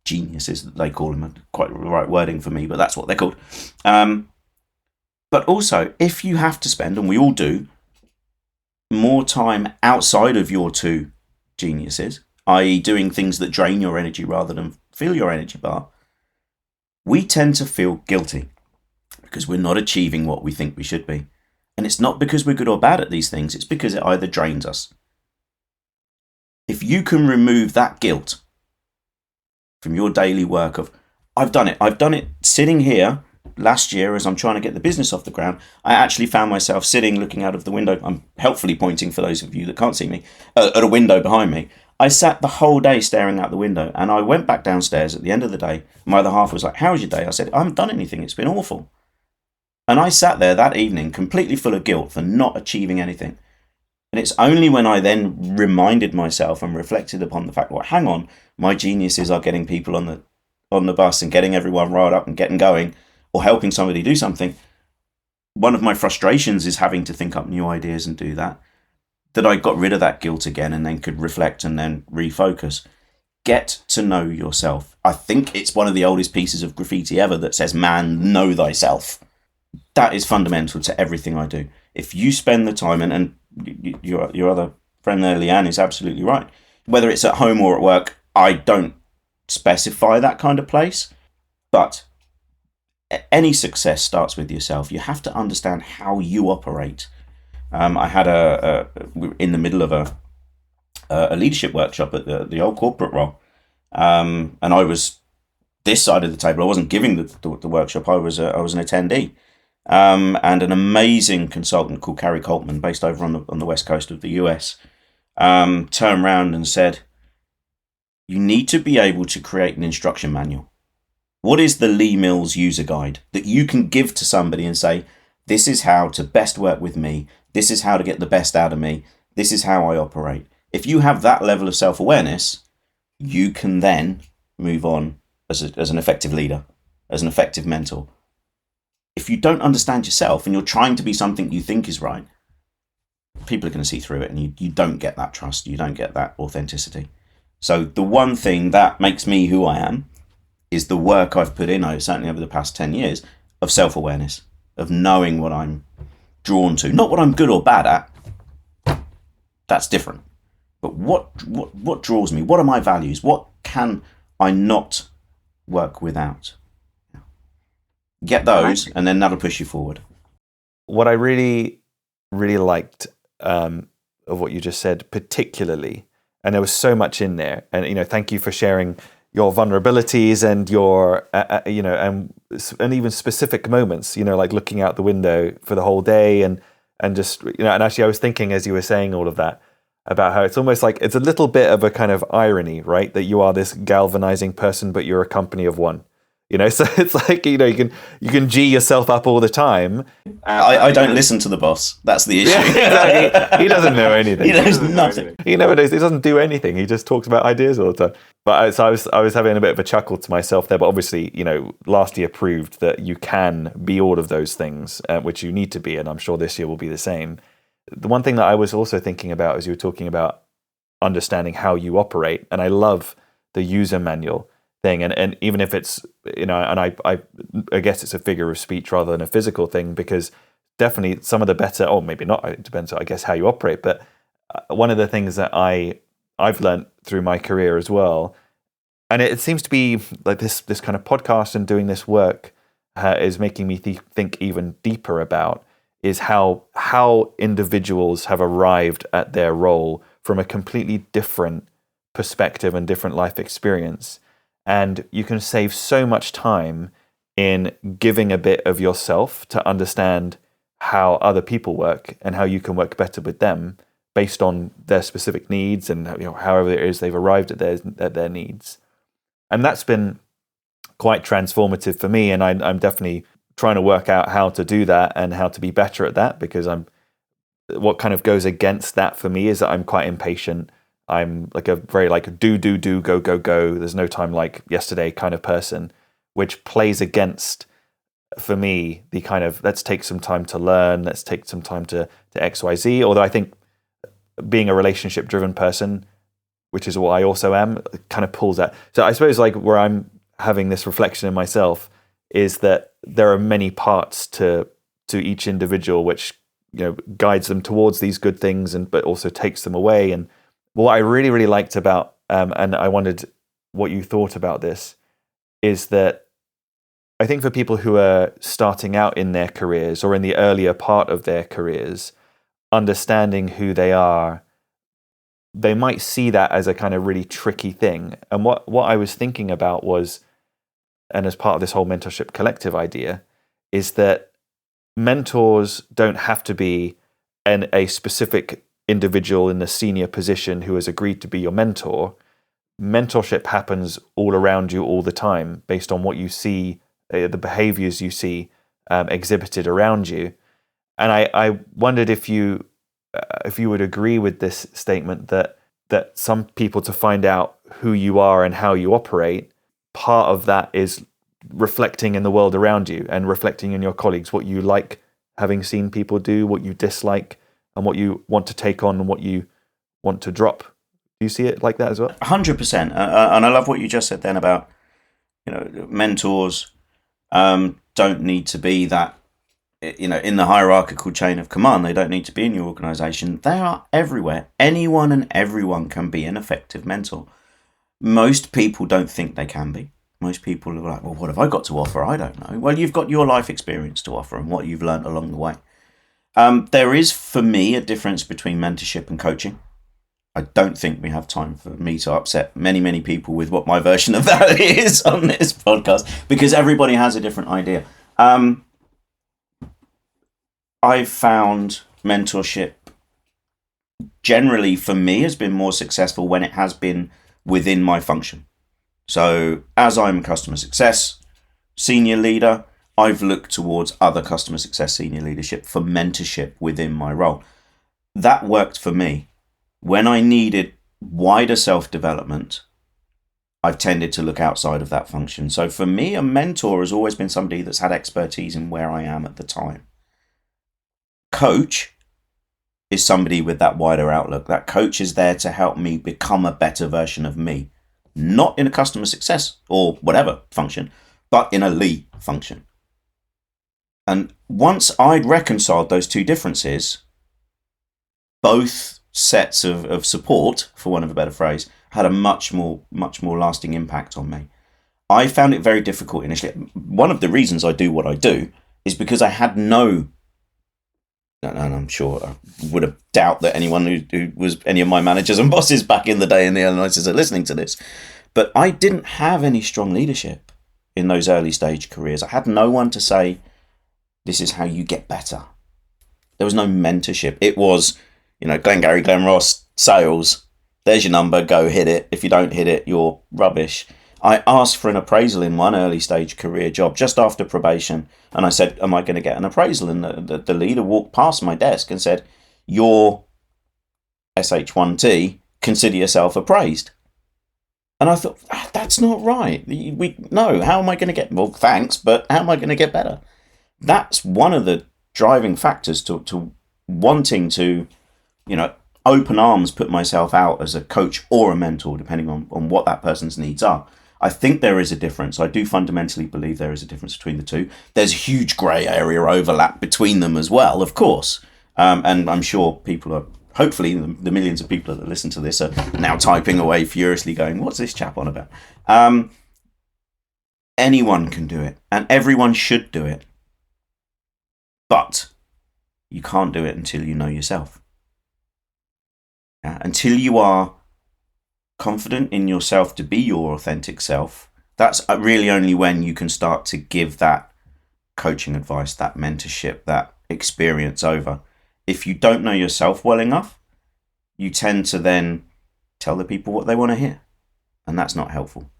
geniuses that they call them. Quite the right wording for me, but that's what they're called. But also, if you have to spend, and we all do, more time outside of your 2 geniuses, i.e. doing things that drain your energy rather than fill your energy bar, we tend to feel guilty because we're not achieving what we think we should be. And it's not because we're good or bad at these things, it's because it either drains us. If you can remove that guilt from your daily work of, I've done it sitting here last year as I'm trying to get the business off the ground, I actually found myself sitting, looking out of the window. I'm helpfully pointing for those of you that can't see me, at a window behind me. I sat the whole day staring out the window, and I went back downstairs at the end of the day. My other half was like, how was your day? I said, I haven't done anything. It's been awful. And I sat there that evening completely full of guilt for not achieving anything. And it's only when I then reminded myself and reflected upon the fact, well, hang on, my geniuses are getting people on the bus and getting everyone riled up and getting going, or helping somebody do something. One of my frustrations is having to think up new ideas and do that I got rid of that guilt again and then could reflect and then refocus. Get to know yourself. I think it's one of the oldest pieces of graffiti ever that says, man, know thyself. That is fundamental to everything I do. If you spend the time, and your other friend there, Leanne, is absolutely right. Whether it's at home or at work, I don't specify that kind of place, but any success starts with yourself. You have to understand how you operate. I had in the middle of a leadership workshop at the old corporate role, and I was this side of the table. I wasn't giving the workshop. I was an attendee, and an amazing consultant called Carrie Coltman, based over on the west coast of the US, turned around and said, "You need to be able to create an instruction manual. What is the Lee Mills user guide that you can give to somebody and say, this is how to best work with me. This is how to get the best out of me. This is how I operate." If you have that level of self-awareness, you can then move on as an effective leader, as an effective mentor. If you don't understand yourself and you're trying to be something you think is right, people are going to see through it, and you don't get that trust. You don't get that authenticity. So the one thing that makes me who I am is the work I've put in, certainly over the past 10 years, of self-awareness, of knowing what I'm drawn to, not what I'm good or bad at. That's different. But what draws me? What are my values? What can I not work without? Get those, and then that'll push you forward. What I really, really liked of what you just said, particularly, and there was so much in there, and thank you for sharing your vulnerabilities and your, and even specific moments, like looking out the window for the whole day, and just, and actually I was thinking as you were saying all of that about how it's almost like it's a little bit of a kind of irony, right? That you are this galvanizing person, but you're a company of one. So it's like, you can G yourself up all the time. I don't listen to the boss. That's the issue. Yeah, exactly. He doesn't know anything. He knows nothing. He never knows. He doesn't do anything. He just talks about ideas all the time. But so I was having a bit of a chuckle to myself there. But obviously, last year proved that you can be all of those things, which you need to be. And I'm sure this year will be the same. The one thing that I was also thinking about as you were talking about understanding how you operate, and I love the user manual thing, and even if it's and I guess it's a figure of speech rather than a physical thing, because definitely some of the better, or maybe not, it depends I guess how you operate, but one of the things that I've learned through my career as well, and it seems to be like this kind of podcast and doing this work is making me think even deeper about is how individuals have arrived at their role from a completely different perspective and different life experience. And you can save so much time in giving a bit of yourself to understand how other people work and how you can work better with them based on their specific needs and however it is they've arrived at their needs. And that's been quite transformative for me, and I'm definitely trying to work out how to do that and how to be better at that, because what kind of goes against that for me is that I'm quite impatient. I'm like a very do, go. There's no time like yesterday kind of person, which plays against, for me, the kind of let's take some time to learn, let's take some time to XYZ. Although I think being a relationship driven person, which is what I also am, kind of pulls that. So I suppose like where I'm having this reflection in myself is that there are many parts to each individual, which guides them towards these good things, but also takes them away. And what I really, really liked about, and I wondered what you thought about this, is that I think for people who are starting out in their careers or in the earlier part of their careers, understanding who they are, they might see that as a kind of really tricky thing. And what I was thinking about was, and as part of this whole mentorship collective idea, is that mentors don't have to be a specific individual in the senior position who has agreed to be your mentor. Mentorship happens all around you all the time based on what you see, the behaviours you see exhibited around you. And I wondered if you would agree with this statement that some people, to find out who you are and how you operate, part of that is reflecting in the world around you and reflecting in your colleagues, what you like having seen people do, what you dislike, and what you want to take on and what you want to drop. Do you see it like that as well? 100%. And I love what you just said then about, mentors don't need to be that, in the hierarchical chain of command. They don't need to be in your organization. They are everywhere. Anyone and everyone can be an effective mentor. Most people don't think they can be. Most people are like, well, what have I got to offer? I don't know. Well, you've got your life experience to offer and what you've learned along the way. There is, for me, a difference between mentorship and coaching. I don't think we have time for me to upset many, many people with what my version of that is on this podcast, because everybody has a different idea. I've found mentorship generally for me has been more successful when it has been within my function. So as I'm a customer success senior leader, I've looked towards other customer success senior leadership for mentorship within my role. That worked for me. When I needed wider self-development, I've tended to look outside of that function. So for me, a mentor has always been somebody that's had expertise in where I am at the time. Coach is somebody with that wider outlook. That coach is there to help me become a better version of me, not in a customer success or whatever function, but in a lead function. And once I'd reconciled those two differences, both sets of support, for want of a better phrase, had a much more lasting impact on me. I found it very difficult initially. One of the reasons I do what I do is because I had no, and I'm sure I would have doubt that anyone who was any of my managers and bosses back in the day in the early 90s are listening to this, but I didn't have any strong leadership in those early stage careers. I had no one to say, this is how you get better. There was no mentorship. It was, Glengarry Glen Ross, sales. There's your number, go hit it. If you don't hit it, you're rubbish. I asked for an appraisal in one early stage career job just after probation. And I said, am I going to get an appraisal? And the leader walked past my desk and said, you're SH1T, consider yourself appraised. And I thought, that's not right. No, how am I going to get, well, thanks, but how am I going to get better? That's one of the driving factors to wanting to, open arms, put myself out as a coach or a mentor, depending on what that person's needs are. I think there is a difference. I do fundamentally believe there is a difference between the two. There's a huge grey area overlap between them as well, of course. And I'm sure people are, hopefully the millions of people that listen to this are now typing away furiously going, what's this chap on about? Anyone can do it, and everyone should do it. But you can't do it until you know yourself. Until you are confident in yourself to be your authentic self, that's really only when you can start to give that coaching advice, that mentorship, that experience over. If you don't know yourself well enough, you tend to then tell the people what they want to hear. And that's not helpful.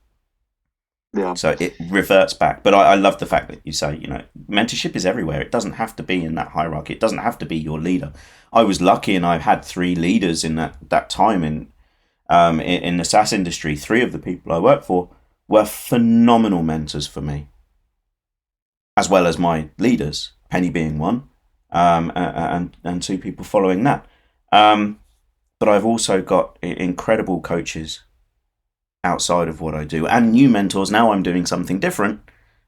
Yeah. So it reverts back. But I love the fact that you say, mentorship is everywhere. It doesn't have to be in that hierarchy. It doesn't have to be your leader. I was lucky and I've had 3 leaders in that time in the SaaS industry. 3 of the people I work for were phenomenal mentors for me, as well as my leaders, Penny being one, and 2 people following that. But I've also got incredible coaches outside of what I do and new mentors. Now I'm doing something different.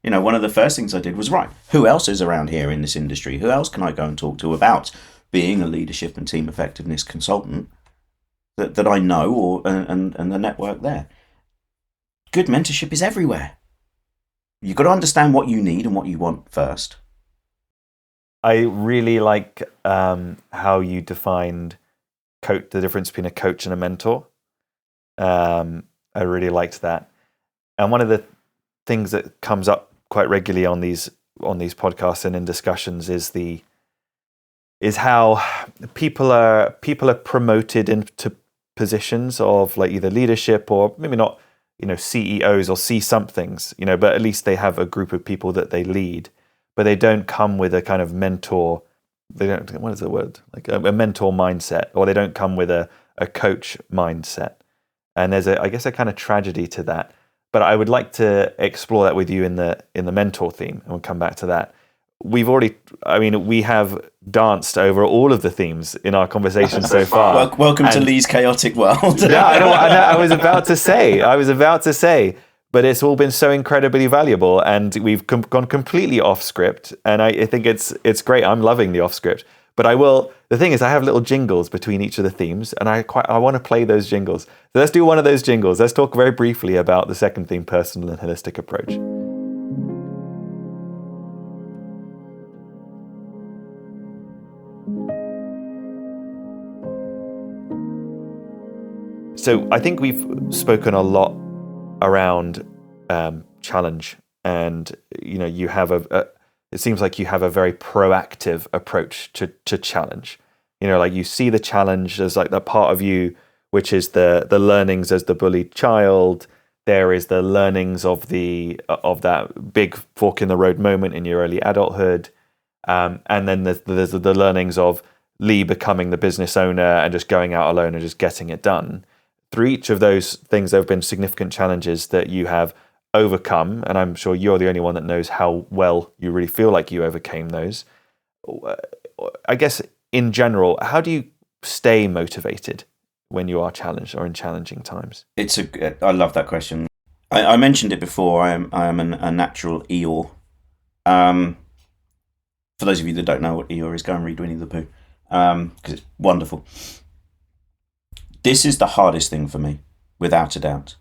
One of the first things I did was, right, who else is around here in this industry? Who else can I go and talk to about being a leadership and team effectiveness consultant that I know, and the network there. Good mentorship is everywhere. You've got to understand what you need and what you want first. I really like how you defined the difference between a coach and a mentor. I really liked that. And one of the things that comes up quite regularly on these podcasts and in discussions is how people are promoted into positions of like either leadership or maybe not, CEOs or C-somethings, but at least they have a group of people that they lead, but they don't come with a kind of mentor. They don't, what is the word? Like a mentor mindset, or they don't come with a coach mindset. And there's I guess a kind of tragedy to that. But I would like to explore that with you in the mentor theme, and we'll come back to that. We have danced over all of the themes in our conversation so far. Welcome to Lee's chaotic world. Yeah, I was about to say, but it's all been so incredibly valuable, and we've gone completely off script, and I think it's great. I'm loving the off script. But the thing is, I have little jingles between each of the themes, and I want to play those jingles. So let's do one of those jingles. Let's talk very briefly about the second theme, personal and holistic approach. So I think we've spoken a lot around challenge, and you have it seems like you have a very proactive approach to challenge. Like you see the challenge as like that part of you, which is the learnings as the bullied child. There is the learnings of that big fork in the road moment in your early adulthood, and then there's the learnings of Lee becoming the business owner and just going out alone and just getting it done. Through each of those things, there have been significant challenges that you have overcome, and I'm sure you're the only one that knows how well you really feel like you overcame those. I guess in general, how do you stay motivated when you are challenged or in challenging times? I love that question. I mentioned it before. I am a natural Eeyore. For those of you that don't know what Eeyore is, go and read Winnie the Pooh, because it's wonderful. This is the hardest thing for me, without a doubt.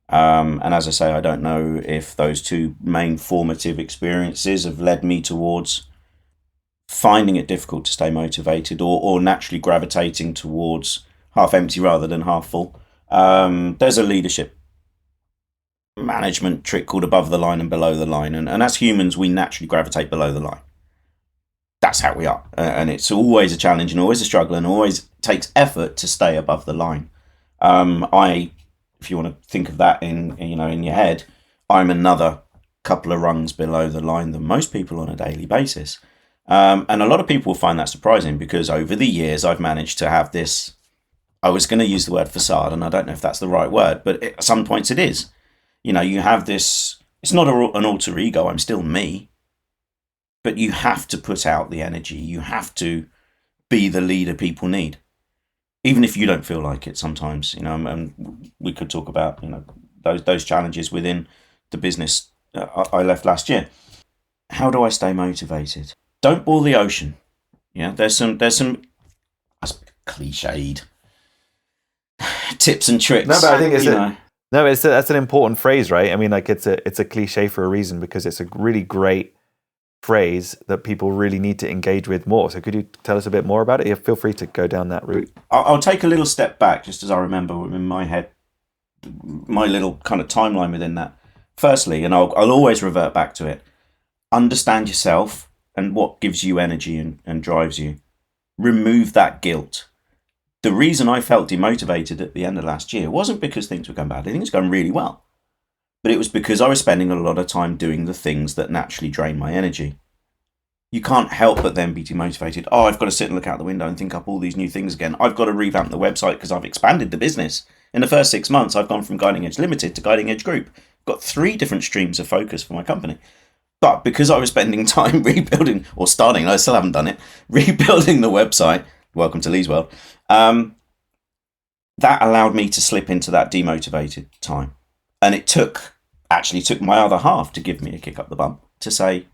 And as I say, I don't know if those two main formative experiences have led me towards finding it difficult to stay motivated, or naturally gravitating towards half empty rather than half full. There's a leadership management trick called above the line and below the line. And as humans, we naturally gravitate below the line. That's how we are. And it's always a challenge and always a struggle and always takes effort to stay above the line. If you want to think of that in your head, I'm another couple of rungs below the line than most people on a daily basis. And a lot of people will find that surprising, because over the years I've managed to have this, I was going to use the word facade, and I don't know if that's the right word, but at some points it is. You have this, it's not an alter ego, I'm still me, but you have to put out the energy. You have to be the leader people need, even if you don't feel like it sometimes, and we could talk about, those challenges within the business I left last year. How do I stay motivated? Don't boil the ocean. Yeah, there's some that's cliched tips and tricks. No, but I think that's an important phrase, right? I mean, like it's a cliche for a reason, because it's a really great phrase that people really need to engage with more. So could you tell us a bit more about it? Yeah, feel free to go down that route. I'll take a little step back, just as I remember in my head, my little kind of timeline within that. Firstly, and I'll always revert back to it, understand yourself and what gives you energy and drives you. Remove that guilt. The reason I felt demotivated at the end of last year wasn't because things were going badly. Things were going really well. But it was because I was spending a lot of time doing the things that naturally drain my energy. You can't help but then be demotivated. Oh, I've got to sit and look out the window and think up all these new things again. I've got to revamp the website because I've expanded the business. In the first 6 months, I've gone from Guiding Edge Limited to Guiding Edge Group. I've got 3 different streams of focus for my company. But because I was spending time rebuilding, or starting, I still haven't done it, rebuilding the website, welcome to Lee's World, that allowed me to slip into that demotivated time. And it took my other half to give me a kick up the bum, to say,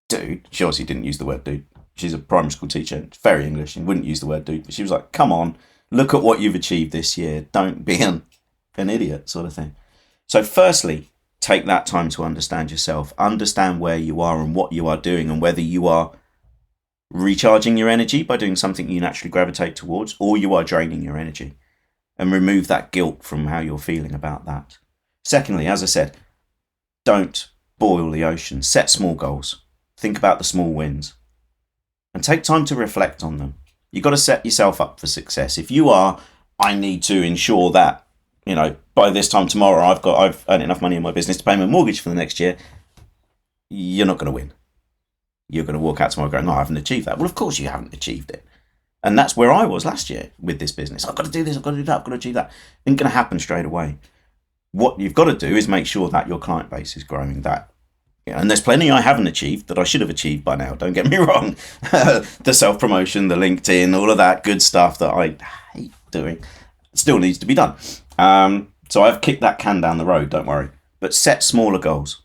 dude, she obviously didn't use the word dude. She's a primary school teacher, very English, and wouldn't use the word dude. But she was like, come on, look at what you've achieved this year. Don't be an idiot, sort of thing. So firstly, take that time to understand yourself, understand where you are and what you are doing, and whether you are recharging your energy by doing something you naturally gravitate towards, or you are draining your energy, and remove that guilt from how you're feeling about that. Secondly, as I said, don't boil the ocean. Set small goals. Think about the small wins and take time to reflect on them. You've got to set yourself up for success. If you are, I need to ensure that, by this time tomorrow, I've earned enough money in my business to pay my mortgage for the next year, you're not going to win. You're going to walk out tomorrow going, no, I haven't achieved that. Well, of course you haven't achieved it. And that's where I was last year with this business. I've got to do this, I've got to do that, I've got to achieve that. It ain't going to happen straight away. What you've got to do is make sure that your client base is growing, and there's plenty I haven't achieved that I should have achieved by now, don't get me wrong. The self-promotion, the LinkedIn, all of that good stuff that I hate doing still needs to be done. So I've kicked that can down the road, don't worry. But set smaller goals.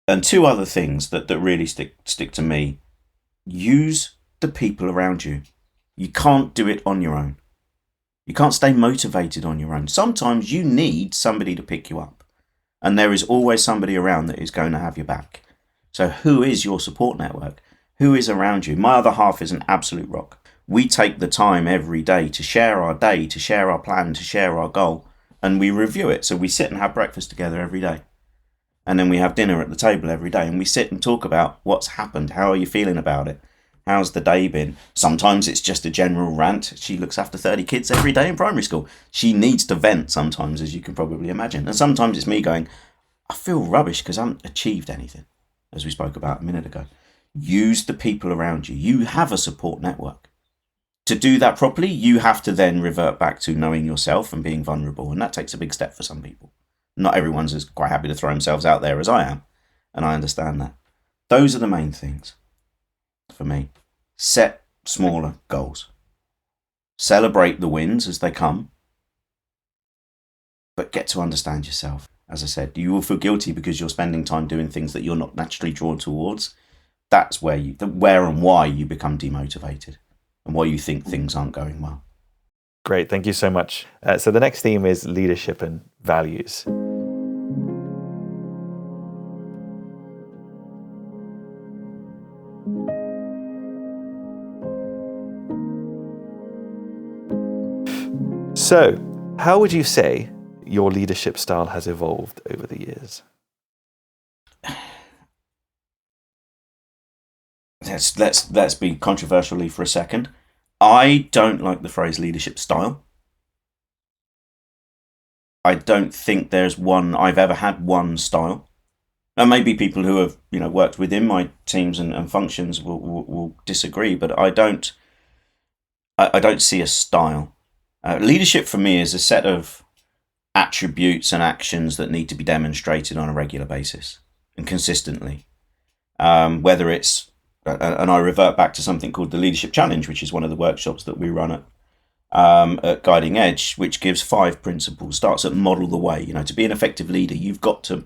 And 2 other things that really stick to me. Use the people around you. You can't do it on your own. You can't stay motivated on your own. Sometimes you need somebody to pick you up. And there is always somebody around that is going to have your back. So who is your support network? Who is around you? My other half is an absolute rock. We take the time every day to share our day, to share our plan, to share our goal. And we review it. So we sit and have breakfast together every day. And then we have dinner at the table every day. And we sit and talk about what's happened. How are you feeling about it? How's the day been? Sometimes it's just a general rant. She looks after 30 kids every day in primary school. She needs to vent sometimes, as you can probably imagine. And sometimes it's me going, I feel rubbish because I haven't achieved anything, as we spoke about a minute ago. Use the people around you. You have a support network. To do that properly, you have to then revert back to knowing yourself and being vulnerable. And that takes a big step for some people. Not everyone's as quite happy to throw themselves out there as I am. And I understand that. Those are the main things for me. Set smaller goals. Celebrate the wins as they come. But get to understand yourself. As I said, you will feel guilty because you're spending time doing things that you're not naturally drawn towards. that's where and why you become demotivated and why you think things aren't going well. Great, thank you so much. So the next theme is leadership and values. So, how would you say your leadership style has evolved over the years? Let's be controversially for a second. I don't like the phrase leadership style. I don't think I've ever had one style. And maybe people who have worked within my teams and functions will disagree, but I don't see a style. Leadership for me is a set of attributes and actions that need to be demonstrated on a regular basis and consistently. Whether it's, and I revert back to something called the Leadership Challenge, which is one of the workshops that we run at Guiding Edge, which gives 5 principles, starts at model the way. To be an effective leader, you've got to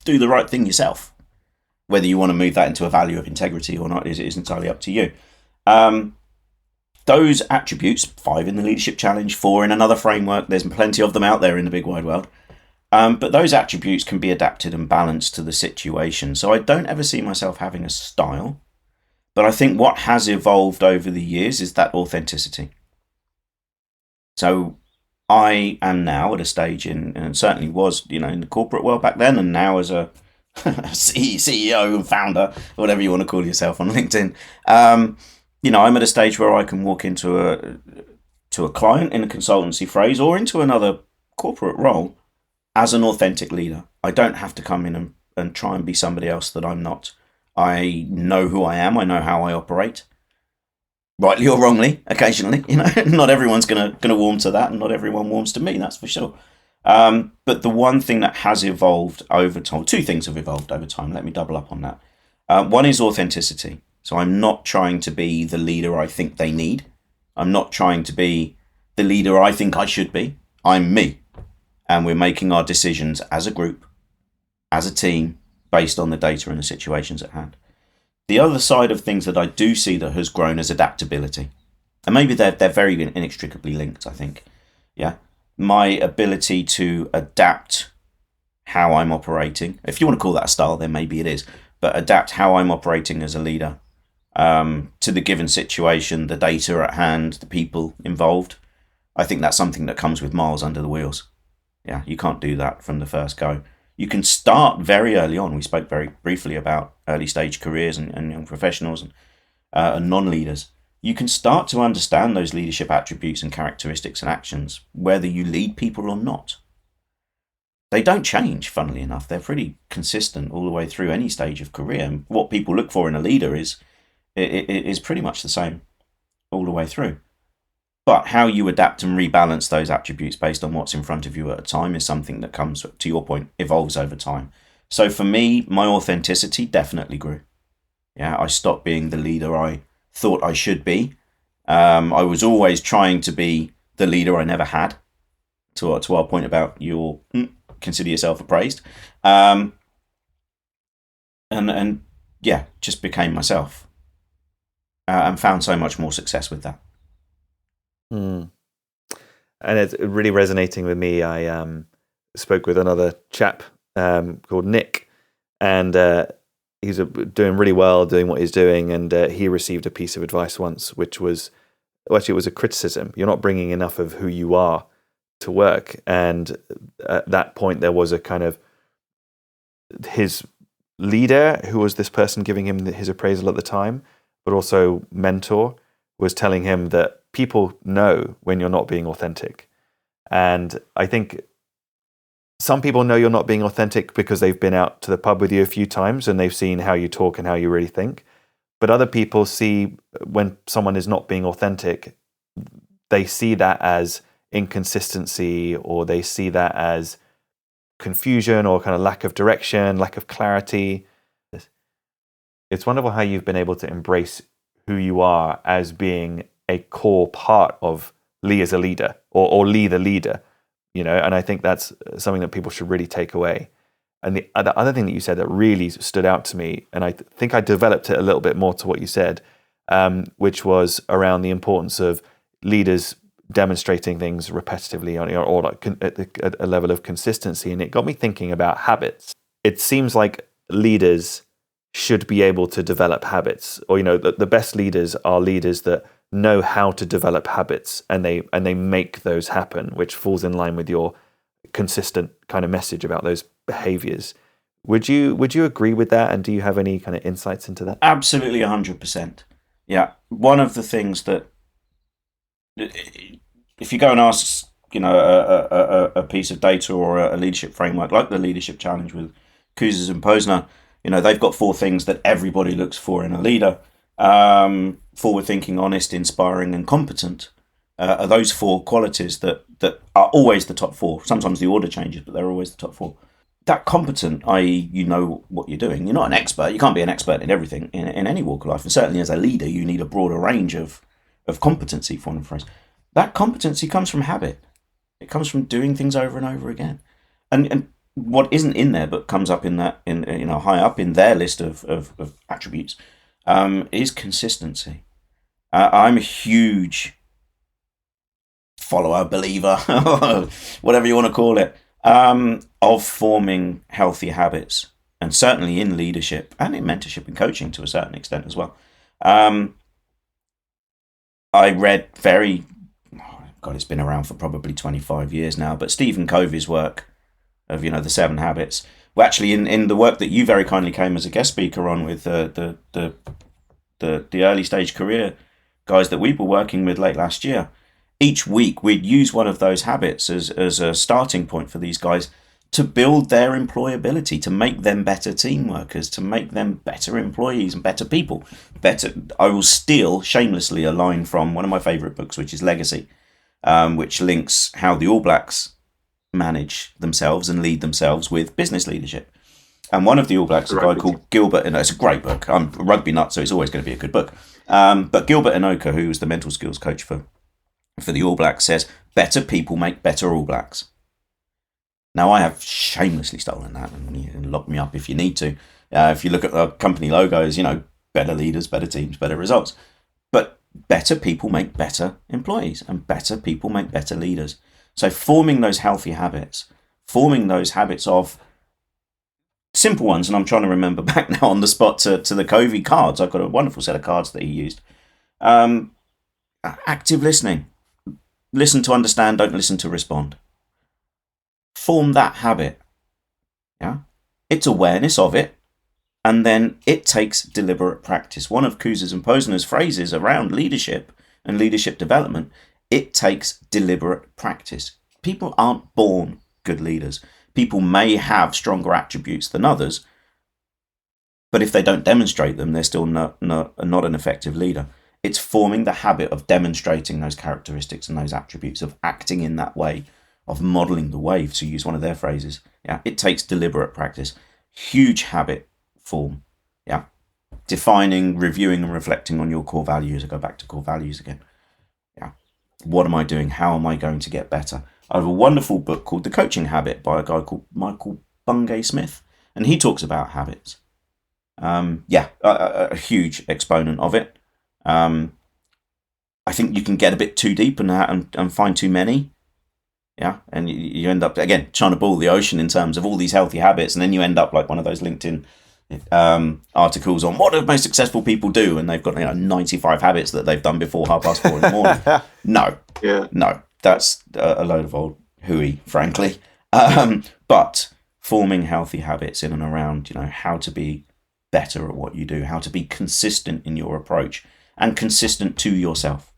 do the right thing yourself. Whether you want to move that into a value of integrity or not is entirely up to you. Those attributes, 5 in the Leadership Challenge, 4 in another framework, there's plenty of them out there in the big wide world. But those attributes can be adapted and balanced to the situation. So I don't ever see myself having a style. But I think what has evolved over the years is that authenticity. So I am now at a stage and certainly was, in the corporate world back then, and now as a CEO and founder, whatever you want to call yourself on LinkedIn. I'm at a stage where I can walk into a client in a consultancy phrase or into another corporate role as an authentic leader. I don't have to come in and try and be somebody else that I'm not. I know who I am. I know how I operate. Rightly or wrongly, occasionally. Not everyone's gonna warm to that, and not everyone warms to me. That's for sure. But the one thing that has evolved over time, 2 things have evolved over time. Let me double up on that. One is authenticity. So I'm not trying to be the leader I think they need. I'm not trying to be the leader I think I should be. I'm me. And we're making our decisions as a group, as a team, based on the data and the situations at hand. The other side of things that I do see that has grown is adaptability. And maybe they're very inextricably linked, I think. Yeah. My ability to adapt how I'm operating, if you want to call that a style, then maybe it is, but adapt how I'm operating as a leader to the given situation, the data at hand, the people involved. I think that's something that comes with miles under the wheels. Yeah, you can't do that from the first go. You can start very early on. We spoke very briefly about early stage careers and young professionals and non-leaders. You can start to understand those leadership attributes and characteristics and actions, whether you lead people or not. They don't change, funnily enough. They're pretty consistent all the way through any stage of career. And what people look for in a leader is pretty much the same all the way through. But how you adapt and rebalance those attributes based on what's in front of you at a time is something that comes, to your point, evolves over time. So for me, my authenticity definitely grew. Yeah, I stopped being the leader I thought I should be. I was always trying to be the leader I never had. To our point about your consider yourself appraised, and just became myself, and found so much more success with that. And it's really resonating with me. I spoke with another chap called Nick, and he's doing really well, doing what he's doing, and he received a piece of advice once, which was, actually it was a criticism. You're not bringing enough of who you are to work. And at that point, there was a kind of his leader, who was this person giving him his appraisal at the time, but also mentor, was telling him that people know when you're not being authentic. And I think some people know you're not being authentic because they've been out to the pub with you a few times and they've seen how you talk and how you really think. But other people see when someone is not being authentic, they see that as inconsistency, or they see that as confusion or kind of lack of direction, lack of clarity. It's wonderful how you've been able to embrace who you are as being a core part of Lee as a leader, or Lee the leader, and I think that's something that people should really take away. And the other thing that you said that really stood out to me, and I think I developed it a little bit more to what you said, which was around the importance of leaders demonstrating things repetitively or like at a level of consistency. And it got me thinking about habits. It seems like leaders should be able to develop habits, or the best leaders are leaders that know how to develop habits, and they make those happen, which falls in line with your consistent kind of message about those behaviours. Would you agree with that? And do you have any kind of insights into that? Absolutely, 100%. Yeah, one of the things that, if you go and ask, a piece of data or a leadership framework like the Leadership Challenge with Kouzes and Posner, they've got 4 things that everybody looks for in a leader: forward-thinking, honest, inspiring, and competent. Are those 4 qualities that are always the top 4. Sometimes the order changes, but they're always the top 4. That competent, i.e., you know what you're doing. You're not an expert. You can't be an expert in everything in any walk of life. And certainly as a leader, you need a broader range of competency, for one phrase. That competency comes from habit. It comes from doing things over and over again. And what isn't in there, but comes up in that, high up in their list of attributes, is consistency. I'm a huge follower, believer, whatever you want to call it, of forming healthy habits, and certainly in leadership and in mentorship and coaching to a certain extent as well. I read it's been around for probably 25 years now, but Stephen Covey's work of, the 7 habits. Well, actually, in the work that you very kindly came as a guest speaker on with the early stage career guys that we were working with late last year, each week we'd use one of those habits as a starting point for these guys to build their employability, to make them better team workers, to make them better employees and better people. I will steal shamelessly a line from one of my favourite books, which is Legacy, which links how the All Blacks manage themselves and lead themselves with business leadership. And one of the All Blacks, a guy called Gilbert, and it's a great book. I'm a rugby nut, so it's always going to be a good book. But Gilbert Enoka, who was the mental skills coach for the All Blacks, says, better people make better All Blacks. Now, I have shamelessly stolen that, and you can lock me up if you need to. If you look at the company logos, better leaders, better teams, better results. But better people make better employees, and better people make better leaders. So forming those healthy habits, forming those habits of simple ones, and I'm trying to remember back now on the spot to the Covey cards. I've got a wonderful set of cards that he used. Active listening. Listen to understand, don't listen to respond. Form that habit. Yeah, it's awareness of it, and then it takes deliberate practice. One of Kouzes and Posner's phrases around leadership and leadership development: it takes deliberate practice. People aren't born good leaders. People may have stronger attributes than others, but if they don't demonstrate them, they're still not an effective leader. It's forming the habit of demonstrating those characteristics and those attributes, of acting in that way, of modelling the way, to use one of their phrases. Yeah, it takes deliberate practice. Huge habit form. Yeah, defining, reviewing, and reflecting on your core values. I go back to core values again. Yeah, what am I doing? How am I going to get better? I have a wonderful book called The Coaching Habit by a guy called Michael Bungay Smith, and he talks about habits. A huge exponent of it. I think you can get a bit too deep in that and find too many. Yeah, and you end up, again, trying to boil the ocean in terms of all these healthy habits, and then you end up like one of those LinkedIn articles on what do most successful people do, and they've got 95 habits that they've done before 4:30 in the morning. No, that's a load of old hooey, frankly. But forming healthy habits in and around, how to be better at what you do, how to be consistent in your approach, and consistent to yourself.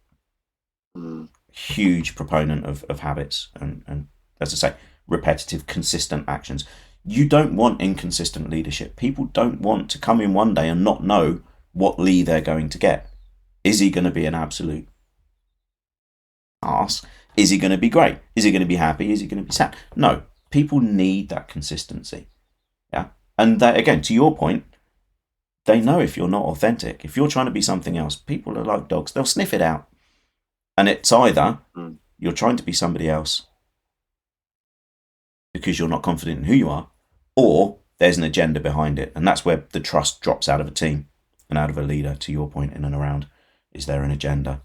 Huge proponent of habits and, as I say, repetitive, consistent actions. You don't want inconsistent leadership. People don't want to come in one day and not know what Lee they're going to get. Is he going to be an absolute arse? Is he going to be great? Is he going to be happy? Is he going to be sad? No, people need that consistency. Yeah, and that, again, to your point, they know if you're not authentic. If you're trying to be something else, people are like dogs. They'll sniff it out. And it's either you're trying to be somebody else because you're not confident in who you are, or there's an agenda behind it. And that's where the trust drops out of a team and out of a leader, to your point, in and around, is there an agenda?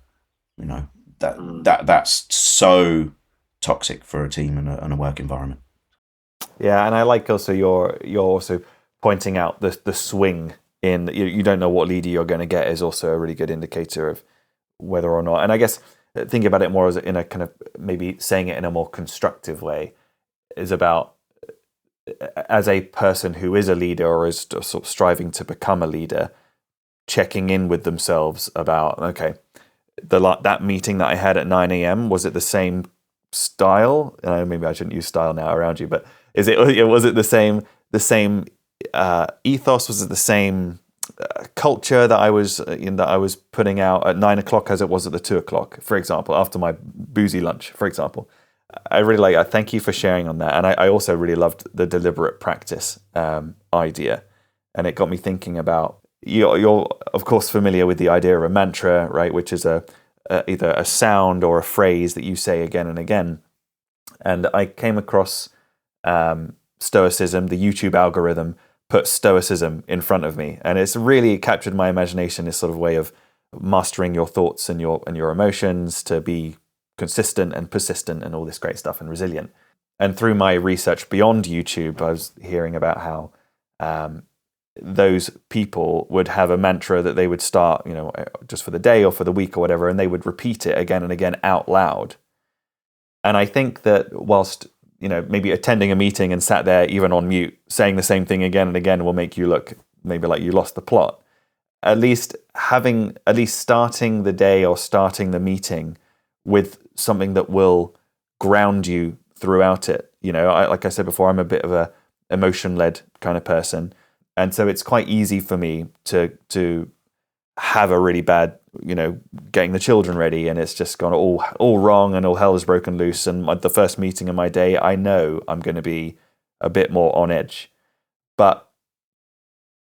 That's so toxic for a team and a work environment. Yeah, and I like also you're also pointing out the swing in you don't know what leader you're going to get is also a really good indicator of whether or not. And I guess thinking about it more as in a kind of maybe saying it in a more constructive way is about, as a person who is a leader or is sort of striving to become a leader, checking in with themselves about, okay, that meeting that I had at 9 a.m., was it the same style? Maybe I shouldn't use style now around you, but was it the same ethos? Was it the same culture that I was putting out at 9 o'clock as it was at the 2 o'clock, for example, after my boozy lunch, for example? I really thank you for sharing on that. And I also really loved the deliberate practice idea. And it got me thinking about, you're of course familiar with the idea of a mantra, right? Which is either a sound or a phrase that you say again and again. And I came across Stoicism. The YouTube algorithm put Stoicism in front of me. And it's really captured my imagination, this sort of way of mastering your thoughts and your emotions to be consistent and persistent and all this great stuff and resilient. And through my research beyond YouTube, I was hearing about how those people would have a mantra that they would start, just for the day or for the week or whatever, and they would repeat it again and again out loud. And I think that whilst, maybe attending a meeting and sat there even on mute, saying the same thing again and again will make you look maybe like you lost the plot. At least starting the day or starting the meeting with something that will ground you throughout it. Like I said before, I'm a bit of a emotion-led kind of person. And so it's quite easy for me to have a really bad, getting the children ready, and it's just gone all wrong and all hell is broken loose. And the first meeting of my day, I know I'm going to be a bit more on edge. But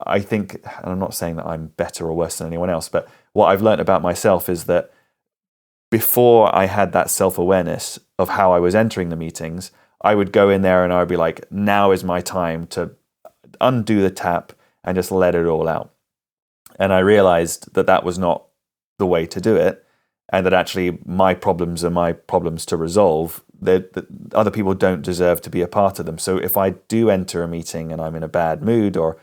I think, and I'm not saying that I'm better or worse than anyone else, but what I've learned about myself is that before I had that self-awareness of how I was entering the meetings, I would go in there and I would be like, now is my time to undo the tap and just let it all out. And I realized that was not the way to do it, and that actually my problems are my problems to resolve. That other people don't deserve to be a part of them. So if I do enter a meeting and I'm in a bad mood, or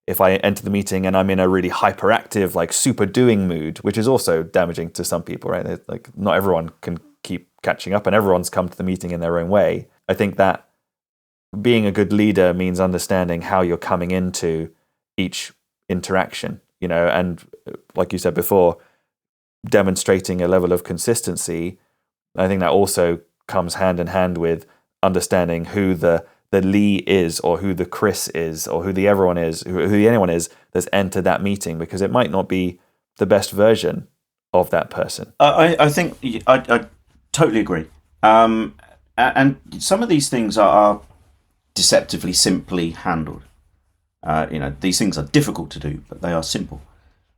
if I enter the meeting and I'm in a really hyperactive, like super doing mood, which is also damaging to some people, right? Like not everyone can keep catching up, and everyone's come to the meeting in their own way. I think that being a good leader means understanding how you're coming into each interaction, and like you said before, demonstrating a level of consistency. I think that also comes hand in hand with understanding who the Lee is, or who the Chris is, or who the everyone is, who the anyone is that's entered that meeting, because it might not be the best version of that person. I think I totally agree. And some of these things are deceptively simply handled. These things are difficult to do, but they are simple.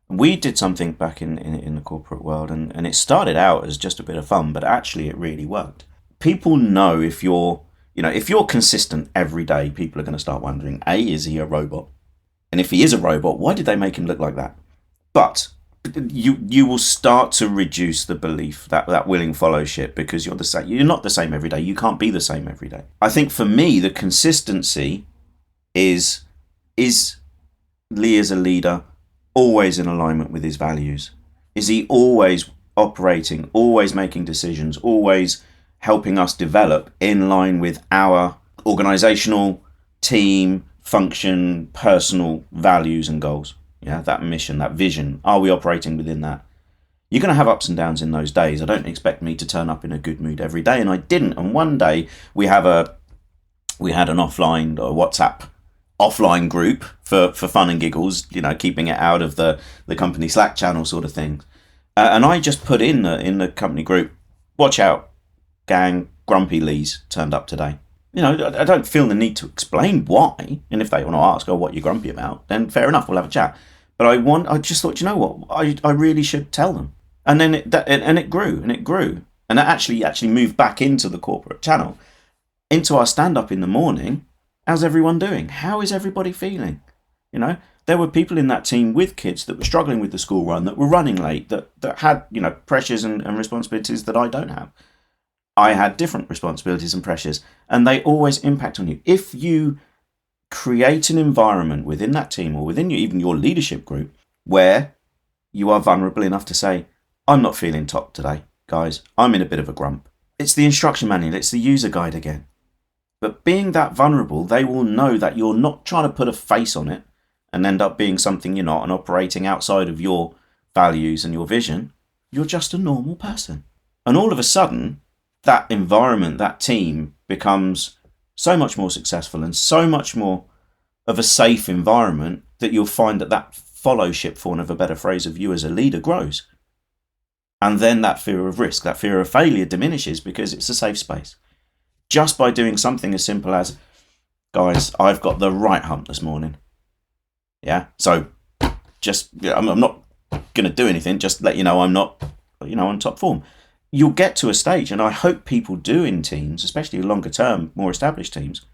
We did something back in the corporate world, and it started out as just a bit of fun, but actually it really worked. People know if you're consistent every day, people are going to start wondering, A, is he a robot? And if he is a robot, why did they make him look like that? But you will start to reduce the belief that willing followship, because you're the same. You're not the same every day. You can't be the same every day. I think for me, the consistency is Lee as a leader always in alignment with his values? Is he always operating, always making decisions, always helping us develop in line with our organizational, team, function, personal values and goals? Yeah, that mission, that vision. Are we operating within that? You're going to have ups and downs in those days. I don't expect me to turn up in a good mood every day, and I didn't. And one day we had an offline or WhatsApp offline group for fun and giggles, keeping it out of the company Slack channel sort of thing. And I just put in the company group, watch out, gang, grumpy Lee's turned up today. I don't feel the need to explain why. And if they want to ask, what you're grumpy about, then fair enough, we'll have a chat. But I just thought, I really should tell them. And then it grew and it grew. And that actually moved back into the corporate channel, into our stand-up in the morning. how's everyone doing? How is everybody feeling? You know, there were people in that team with kids that were struggling with the school run, that were running late, that had, you know, pressures and responsibilities that I don't have. I had different responsibilities and pressures, and they always impact on you. If you create an environment within that team or within even your leadership group where you are vulnerable enough to say, I'm not feeling top today, guys, I'm in a bit of a grump. It's the instruction manual, it's the user guide again. But being that vulnerable, they will know that you're not trying to put a face on it and end up being something you're not and operating outside of your values and your vision. You're just a normal person. And all of a sudden, that environment, that team becomes so much more successful and so much more of a safe environment that you'll find that fellowship, for want of a better phrase, of you as a leader grows. And then that fear of risk, that fear of failure diminishes because it's a safe space. Just by doing something as simple as, guys, I've got the right hump this morning. Yeah, so just, I'm not going to do anything, just let you know I'm not, on top form. You'll get to a stage, and I hope people do in teams, especially longer term, more established teams,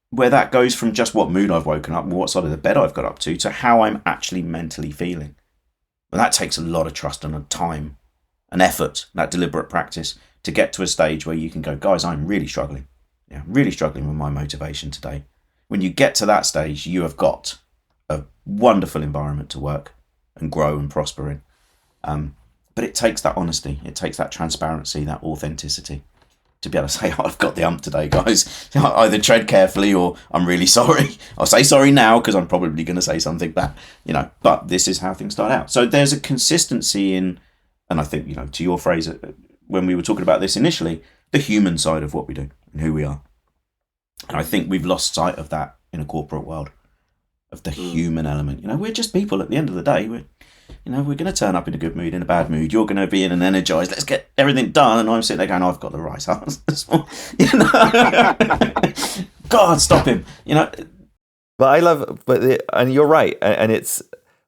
where that goes from just what mood I've woken up and what side of the bed I've got up to how I'm actually mentally feeling. And that takes a lot of trust and time and effort, that deliberate practice, to get to a stage where you can go, guys, I'm really struggling. Yeah, really struggling with my motivation today. When you get to that stage, you have got a wonderful environment to work and grow and prosper in. But it takes that honesty, it takes that transparency, that authenticity to be able to say, I've got the hump today, guys. Either tread carefully or I'm really sorry. I'll say sorry now because I'm probably going to say something bad, but this is how things start out. So there's a consistency in, and I think, to your phrase, when we were talking about this initially, the human side of what we do and who we are. And I think we've lost sight of that in a corporate world, of the human element. We're just people at the end of the day. We're going to turn up in a good mood, in a bad mood. You're going to be in an energized, let's get everything done. And I'm sitting there going, I've got the right answer. God, stop him. But I love, and you're right. And it's,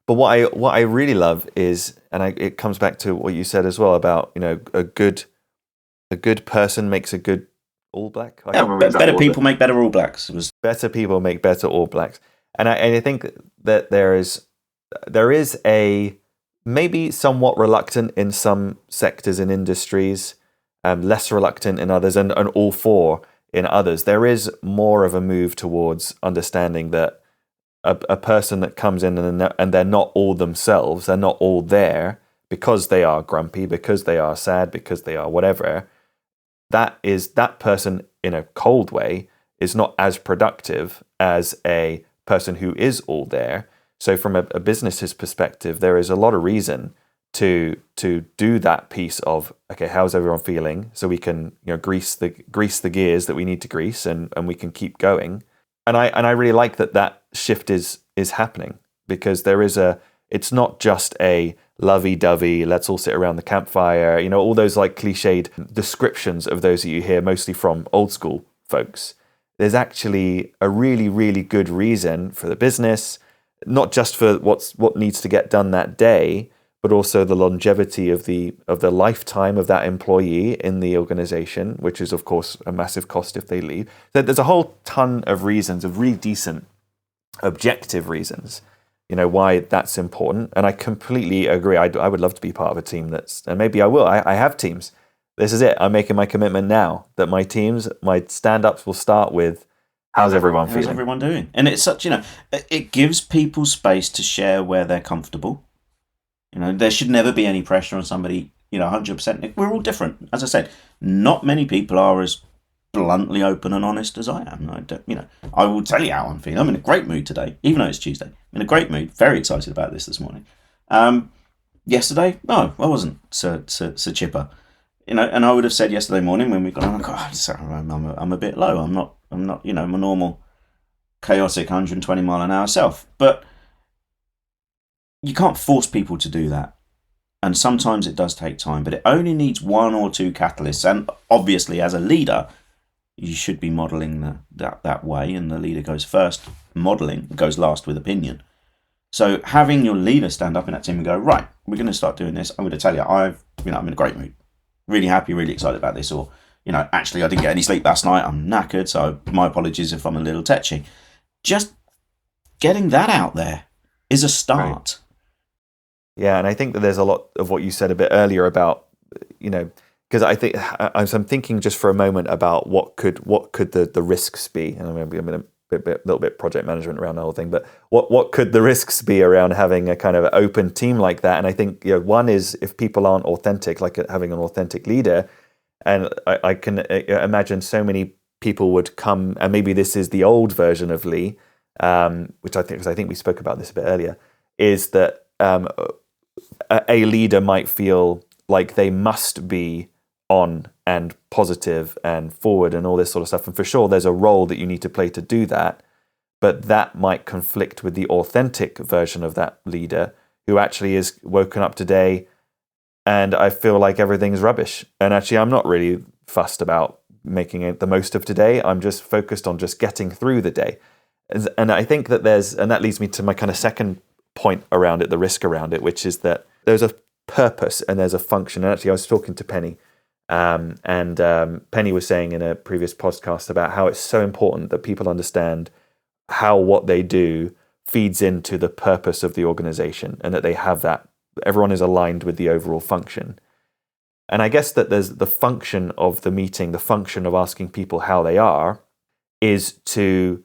but what I really love is, and it comes back to what you said as well about, a good person makes a good All Black. Better people make better All Blacks. Better people make better All Blacks. And I think that there is a maybe somewhat reluctant in some sectors and industries, less reluctant in others, and all for in others. There is more of a move towards understanding that a person that comes in and they're not all themselves, they're not all there because they are grumpy, because they are sad, because they are whatever. That person in a cold way is not as productive as a person who is all there. So from a business's perspective, there is a lot of reason to do that piece of, okay, how's everyone feeling? So we can grease the gears that we need to grease, and we can keep going. And I really like that shift is happening, because it's not just a lovey-dovey, let's all sit around the campfire, all those like cliched descriptions of those that you hear mostly from old school folks. There's actually a really, really good reason for the business, not just for what needs to get done that day, but also the longevity of the lifetime of that employee in the organization, which is of course a massive cost if they leave. There's a whole ton of reasons, of really decent, objective reasons, why that's important. And I completely agree. I would love to be part of a team and maybe I will. I have teams. This is it. I'm making my commitment now that my teams, my stand-ups will start with, how's everyone feeling? How's everyone doing? And it's such, it gives people space to share where they're comfortable. There should never be any pressure on somebody, 100%. We're all different. As I said, not many people are as bluntly open and honest as I am. I will tell you how I'm feeling. I'm in a great mood today, even though it's Tuesday. I'm in a great mood. Very excited about this morning. Yesterday, no, I wasn't so chipper. And I would have said yesterday morning when we got on, I'm a bit low. I'm not, my normal chaotic 120 mile an hour self. But you can't force people to do that. And sometimes it does take time, but it only needs one or two catalysts. And obviously, as a leader, you should be modelling that way. And the leader goes first, modelling, goes last with opinion. So having your leader stand up in that team and go, right, we're going to start doing this. I'm going to tell you, I'm in a great mood. Really happy, really excited about this. Or, actually I didn't get any sleep last night, I'm knackered, so my apologies if I'm a little tetchy. Just getting that out there is a start. Right. Yeah, and I think that there's a lot of what you said a bit earlier about, because I think I'm thinking just for a moment about what could the risks be, and I'm going to little bit project management around the whole thing, but what could the risks be around having a kind of open team like that? And I think one is if people aren't authentic, like having an authentic leader, and I can imagine so many people would come, and maybe this is the old version of Lee, which because I think we spoke about this a bit earlier, is that a leader might feel like they must be on and positive and forward and all this sort of stuff. And for sure, there's a role that you need to play to do that. But that might conflict with the authentic version of that leader who actually is woken up today and I feel like everything's rubbish. And actually, I'm not really fussed about making it the most of today. I'm just focused on just getting through the day. And I think that and that leads me to my kind of second point around it, the risk around it, which is that there's a purpose and there's a function. And actually, I was talking to Penny, and Penny was saying in a previous podcast about how it's so important that people understand how what they do feeds into the purpose of the organization, and that they have that, everyone is aligned with the overall function. And I guess that there's the function of the meeting, the function of asking people how they are, is to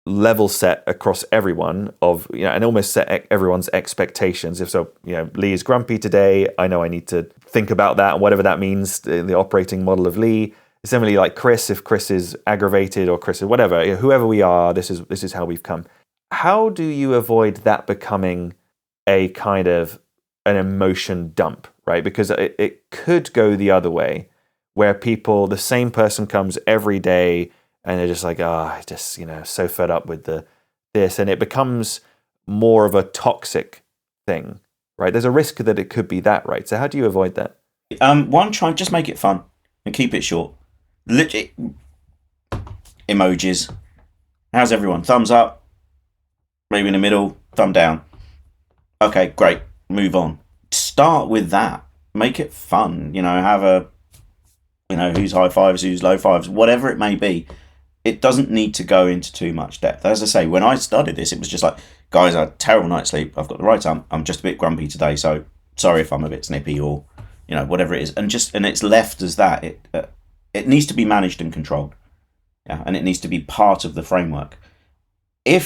level set across everyone and almost set everyone's expectations. If so, Lee is grumpy today, I know I need to think about that, and whatever that means, the operating model of Lee. Similarly, like Chris, if Chris is aggravated or Chris is whatever, whoever we are, this is how we've come. How do you avoid that becoming a kind of an emotion dump, right? Because it could go the other way, where the same person comes every day and they're just like, just, so fed up with this, and it becomes more of a toxic thing, right? There's a risk that it could be that, right? So how do you avoid that? One, try and just make it fun and keep it short. Legit emojis. How's everyone? Thumbs up. Maybe in the middle. Thumb down. Okay, great. Move on. Start with that. Make it fun. Have a, who's high fives, who's low fives, whatever it may be. It doesn't need to go into too much depth. As I say, when I started this, it was just like, guys, I had a terrible night's sleep. I've got the right time. I'm just a bit grumpy today, so sorry if I'm a bit snippy or, whatever it is. And it's left as that. It needs to be managed and controlled. Yeah, and it needs to be part of the framework. And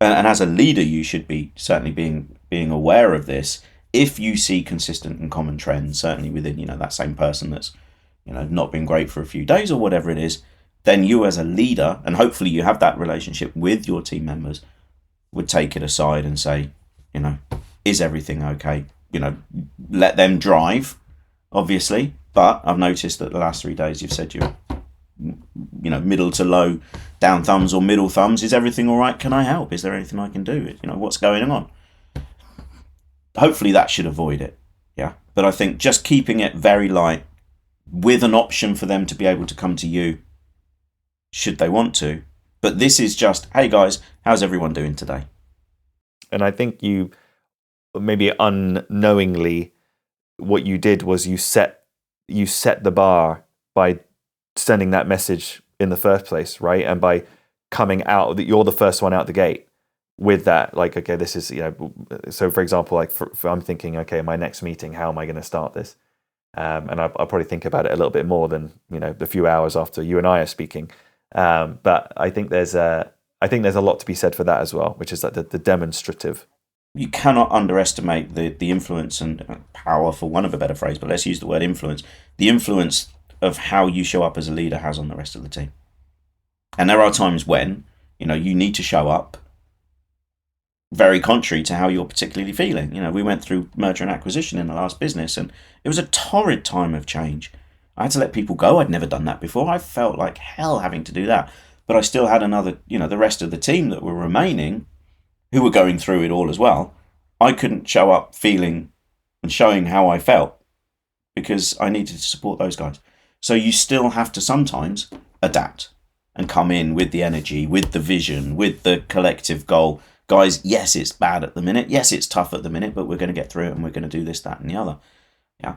as a leader, you should be certainly being aware of this. If you see consistent and common trends, certainly within, that same person that's, not been great for a few days or whatever it is, then you as a leader, and hopefully you have that relationship with your team members, would take it aside and say, is everything okay? Let them drive, obviously. But I've noticed that the last 3 days you've said you're, middle to low down thumbs or middle thumbs. Is everything all right? Can I help? Is there anything I can do? What's going on? Hopefully that should avoid it. Yeah. But I think just keeping it very light with an option for them to be able to come to you should they want to. But this is just, hey guys, how's everyone doing today? And I think you maybe unknowingly, what you did was you set the bar by sending that message in the first place, right? And by coming out, that you're the first one out the gate with that, like, okay, this is, so for example, like I'm thinking, okay, my next meeting, how am I going to start this? And I'll probably think about it a little bit more than, the few hours after you and I are speaking. But I think there's a lot to be said for that as well, which is like the demonstrative. You cannot underestimate the influence and power, for want of a better phrase, but let's use the word influence. The influence of how you show up as a leader has on the rest of the team. And there are times when, you need to show up very contrary to how you're particularly feeling. We went through merger and acquisition in the last business, and it was a torrid time of change. I had to let people go. I'd never done that before. I felt like hell having to do that. But I still had another, the rest of the team that were remaining, who were going through it all as well. I couldn't show up feeling and showing how I felt because I needed to support those guys. So you still have to sometimes adapt and come in with the energy, with the vision, with the collective goal. Guys, yes, it's bad at the minute. Yes, it's tough at the minute, but we're going to get through it and we're going to do this, that, and the other. Yeah.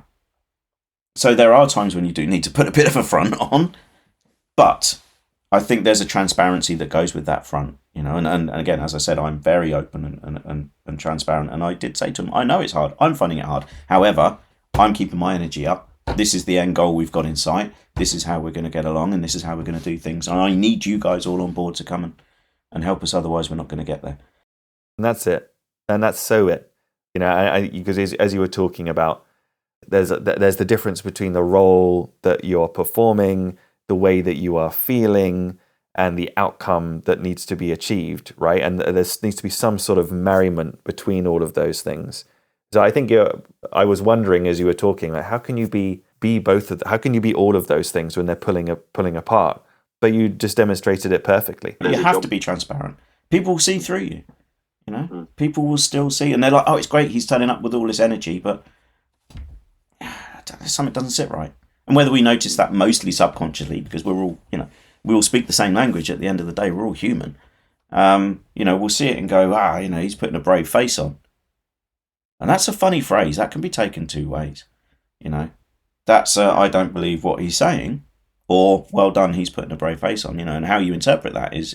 So there are times when you do need to put a bit of a front on, but I think there's a transparency that goes with that front, and again, as I said, I'm very open and transparent. And I did say to him, I know it's hard. I'm finding it hard. However, I'm keeping my energy up. This is the end goal we've got in sight. This is how we're going to get along, and this is how we're going to do things. And I need you guys all on board to come and help us. Otherwise, we're not going to get there. And that's it. And that's so it. Because as you were talking about, there's the difference between the role that you're performing, the way that you are feeling, and the outcome that needs to be achieved, right? And there needs to be some sort of merriment between all of those things. So I think I was wondering as you were talking, like, how can you be both of how can you be all of those things when they're pulling apart? But you just demonstrated it perfectly. You have to be transparent. People will see through you. People will still see, and they're like, "Oh, it's great. He's turning up with all this energy," but something doesn't sit right. And whether we notice that mostly subconsciously, because we're all, we all speak the same language. At the end of the day, we're all human. We'll see it and go, he's putting a brave face on. And that's a funny phrase. That can be taken two ways. That's I don't believe what he's saying, or well done, he's putting a brave face on. And how you interpret that is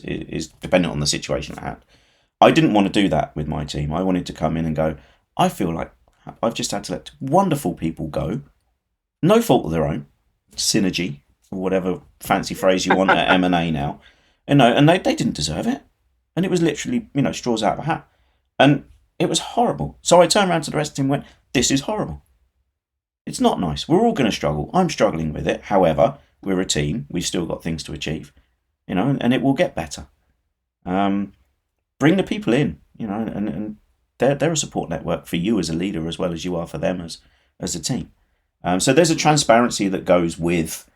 dependent on the situation at hand. I didn't want to do that with my team. I wanted to come in and go, I feel like I've just had to let wonderful people go, no fault of their own, synergy, or whatever fancy phrase you want at M&A now, and they didn't deserve it. And it was literally, straws out of a hat. And it was horrible. So I turned around to the rest of the team and went, this is horrible. It's not nice. We're all going to struggle. I'm struggling with it. However, we're a team. We've still got things to achieve, and it will get better. Bring the people in, and they're a support network for you as a leader as well as you are for them as a team. So there's a transparency that goes with,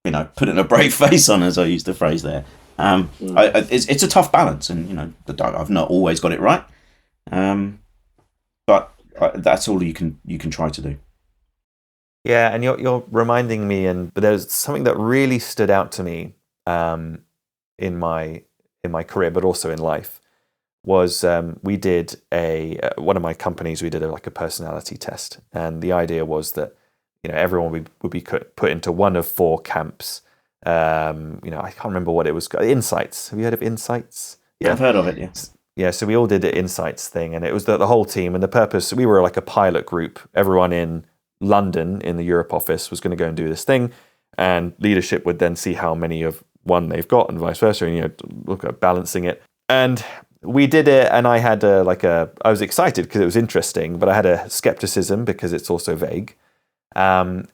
putting a brave face on, as I used the phrase there. It's a tough balance, and I've not always got it right, but that's all you can try to do. Yeah, and you're reminding me, but there's something that really stood out to me in my career, but also in life, was we did one of my companies. We did a personality test, and the idea was that everyone would be put into one of four camps. I can't remember what it was called. Insights. Have you heard of Insights? Yeah, I've heard of it. Yeah. Yeah. So we all did the Insights thing, and it was the whole team. And the purpose, we were like a pilot group. Everyone in London in the Europe office was going to go and do this thing, and leadership would then see how many of one they've got and vice versa, and look at balancing it. And we did it, and I had I was excited because it was interesting, but I had a skepticism because it's also vague, and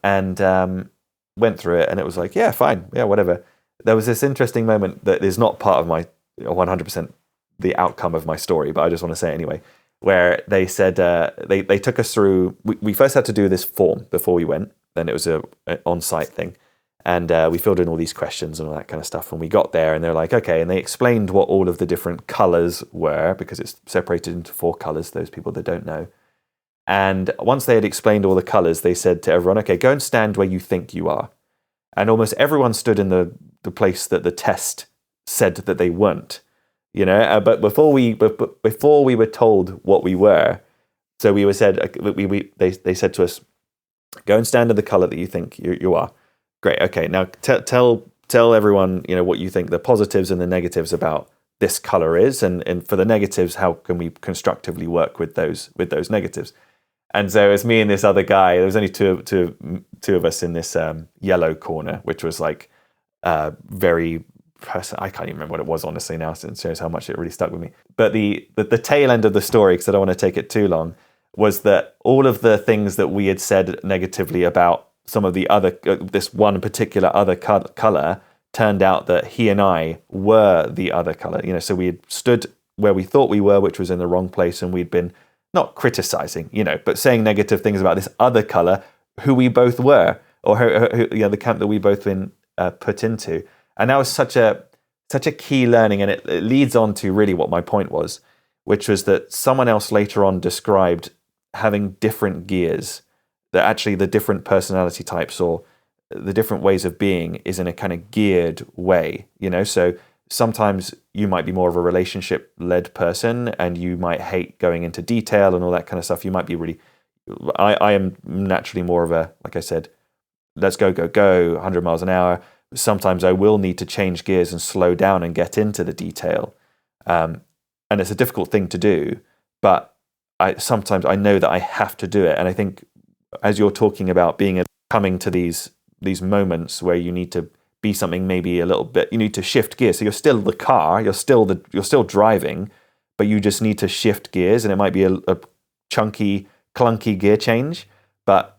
went through it, and it was like, yeah, fine, yeah, whatever. There was this interesting moment that is not part of my 100% the outcome of my story, but I just want to say it anyway, where they said they took us through. We first had to do this form before we went. Then it was an on-site thing. And we filled in all these questions and all that kind of stuff. And we got there and they're like, okay. And they explained what all of the different colours were, because it's separated into four colours, those people that don't know. And once they had explained all the colours, they said to everyone, okay, go and stand where you think you are. And almost everyone stood in the place that the test said that they weren't, But before we were told what we were, so we were said, they said to us, go and stand in the colour that you think you are. Great. Okay. Now tell everyone, what you think the positives and the negatives about this color is, and for the negatives, how can we constructively work with those negatives? And so it's me and this other guy. There was only two of us in this yellow corner, which was like very personal. I can't even remember what it was honestly now, since it shows how much it really stuck with me. But the tail end of the story, because I don't want to take it too long, was that all of the things that we had said negatively about some of the other, this one particular other color, turned out that he and I were the other color. So we had stood where we thought we were, which was in the wrong place, and we'd been not criticizing, but saying negative things about this other color, who we both were, or who the camp that we both been put into. And that was such a key learning, and it leads on to really what my point was, which was that someone else later on described having different gears, that actually the different personality types or the different ways of being is in a kind of geared way, so sometimes you might be more of a relationship-led person and you might hate going into detail and all that kind of stuff. You might be really, I am naturally more of a, like I said, let's go, 100 miles an hour. Sometimes I will need to change gears and slow down and get into the detail. And it's a difficult thing to do, but sometimes I know that I have to do it. And I think as you're talking about coming to these moments where you need to be something maybe a little bit, you need to shift gears. So you're still the car, you're still driving, but you just need to shift gears, and it might be a chunky, clunky gear change, but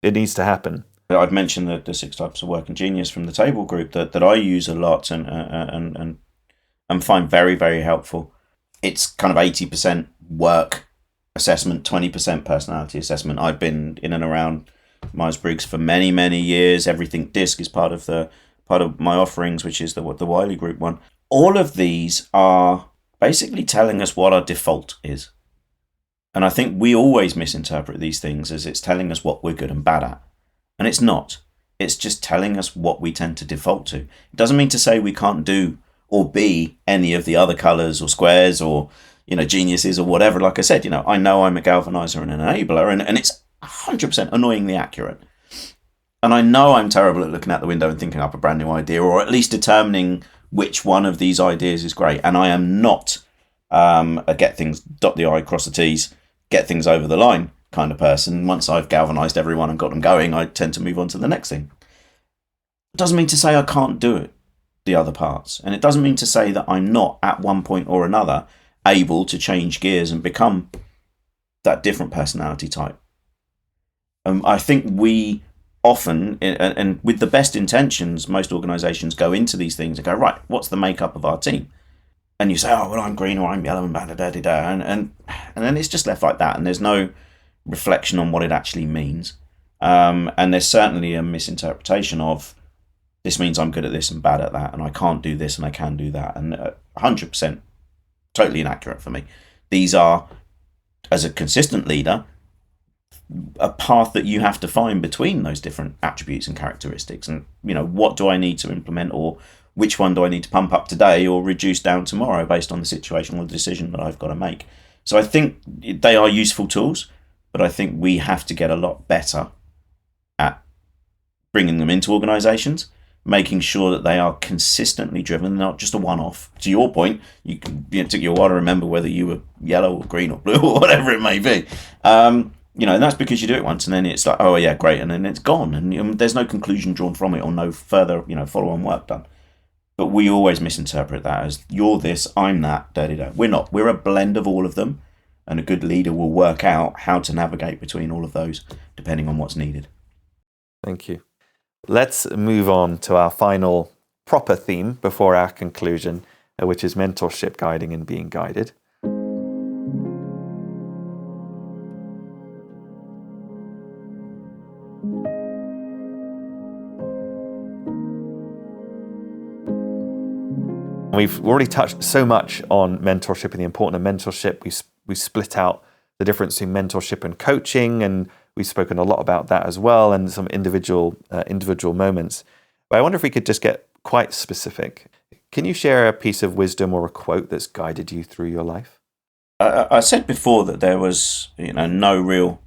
it needs to happen. I've mentioned the 6 types of working genius from the table group that I use a lot and find very, very helpful. It's kind of 80% work assessment, 20% personality assessment. I've been in and around Myers-Briggs for many, many years. Everything DISC is part of my offerings, which is the Wiley Group one. All of these are basically telling us what our default is. And I think we always misinterpret these things as it's telling us what we're good and bad at. And it's not. It's just telling us what we tend to default to. It doesn't mean to say we can't do or be any of the other colours or squares or, geniuses or whatever. Like I said, I know I'm a galvanizer and an enabler, and it's 100% annoyingly accurate. And I know I'm terrible at looking out the window and thinking up a brand new idea, or at least determining which one of these ideas is great. And I am not a get things, dot the I, cross the T's, get things over the line kind of person. Once I've galvanized everyone and got them going, I tend to move on to the next thing. It doesn't mean to say I can't do it, the other parts. And it doesn't mean to say that I'm not, at one point or another, able to change gears and become that different personality type. I think we often, and with the best intentions, most organisations go into these things and go, right, what's the makeup of our team? And you say, oh, well, I'm green or I'm yellow and da-da-da-da-da. And then it's just left like that. And there's no reflection on what it actually means. And there's certainly a misinterpretation of, this means I'm good at this and bad at that, and I can't do this and I can do that. And 100% totally inaccurate for me. These are, as a consistent leader, a path that you have to find between those different attributes and characteristics. And, what do I need to implement, or which one do I need to pump up today or reduce down tomorrow based on the situation or the decision that I've got to make? So I think they are useful tools, but I think we have to get a lot better at bringing them into organisations, making sure that they are consistently driven, not just a one-off. To your point, it took you a while to remember whether you were yellow or green or blue or whatever it may be. And that's because you do it once, and then it's like, oh yeah, great, and then it's gone, and there's no conclusion drawn from it or no further, follow-on work done. But we always misinterpret that as, you're this, I'm that, da-da-da. We're not. We're a blend of all of them, and a good leader will work out how to navigate between all of those, depending on what's needed. Thank you. Let's move on to our final proper theme before our conclusion, which is mentorship, guiding and being guided. We've already touched so much on mentorship and the importance of mentorship. We split out the difference between mentorship and coaching, and we've spoken a lot about that as well, and some individual moments. But I wonder if we could just get quite specific. Can you share a piece of wisdom or a quote that's guided you through your life? I said before that there was, no real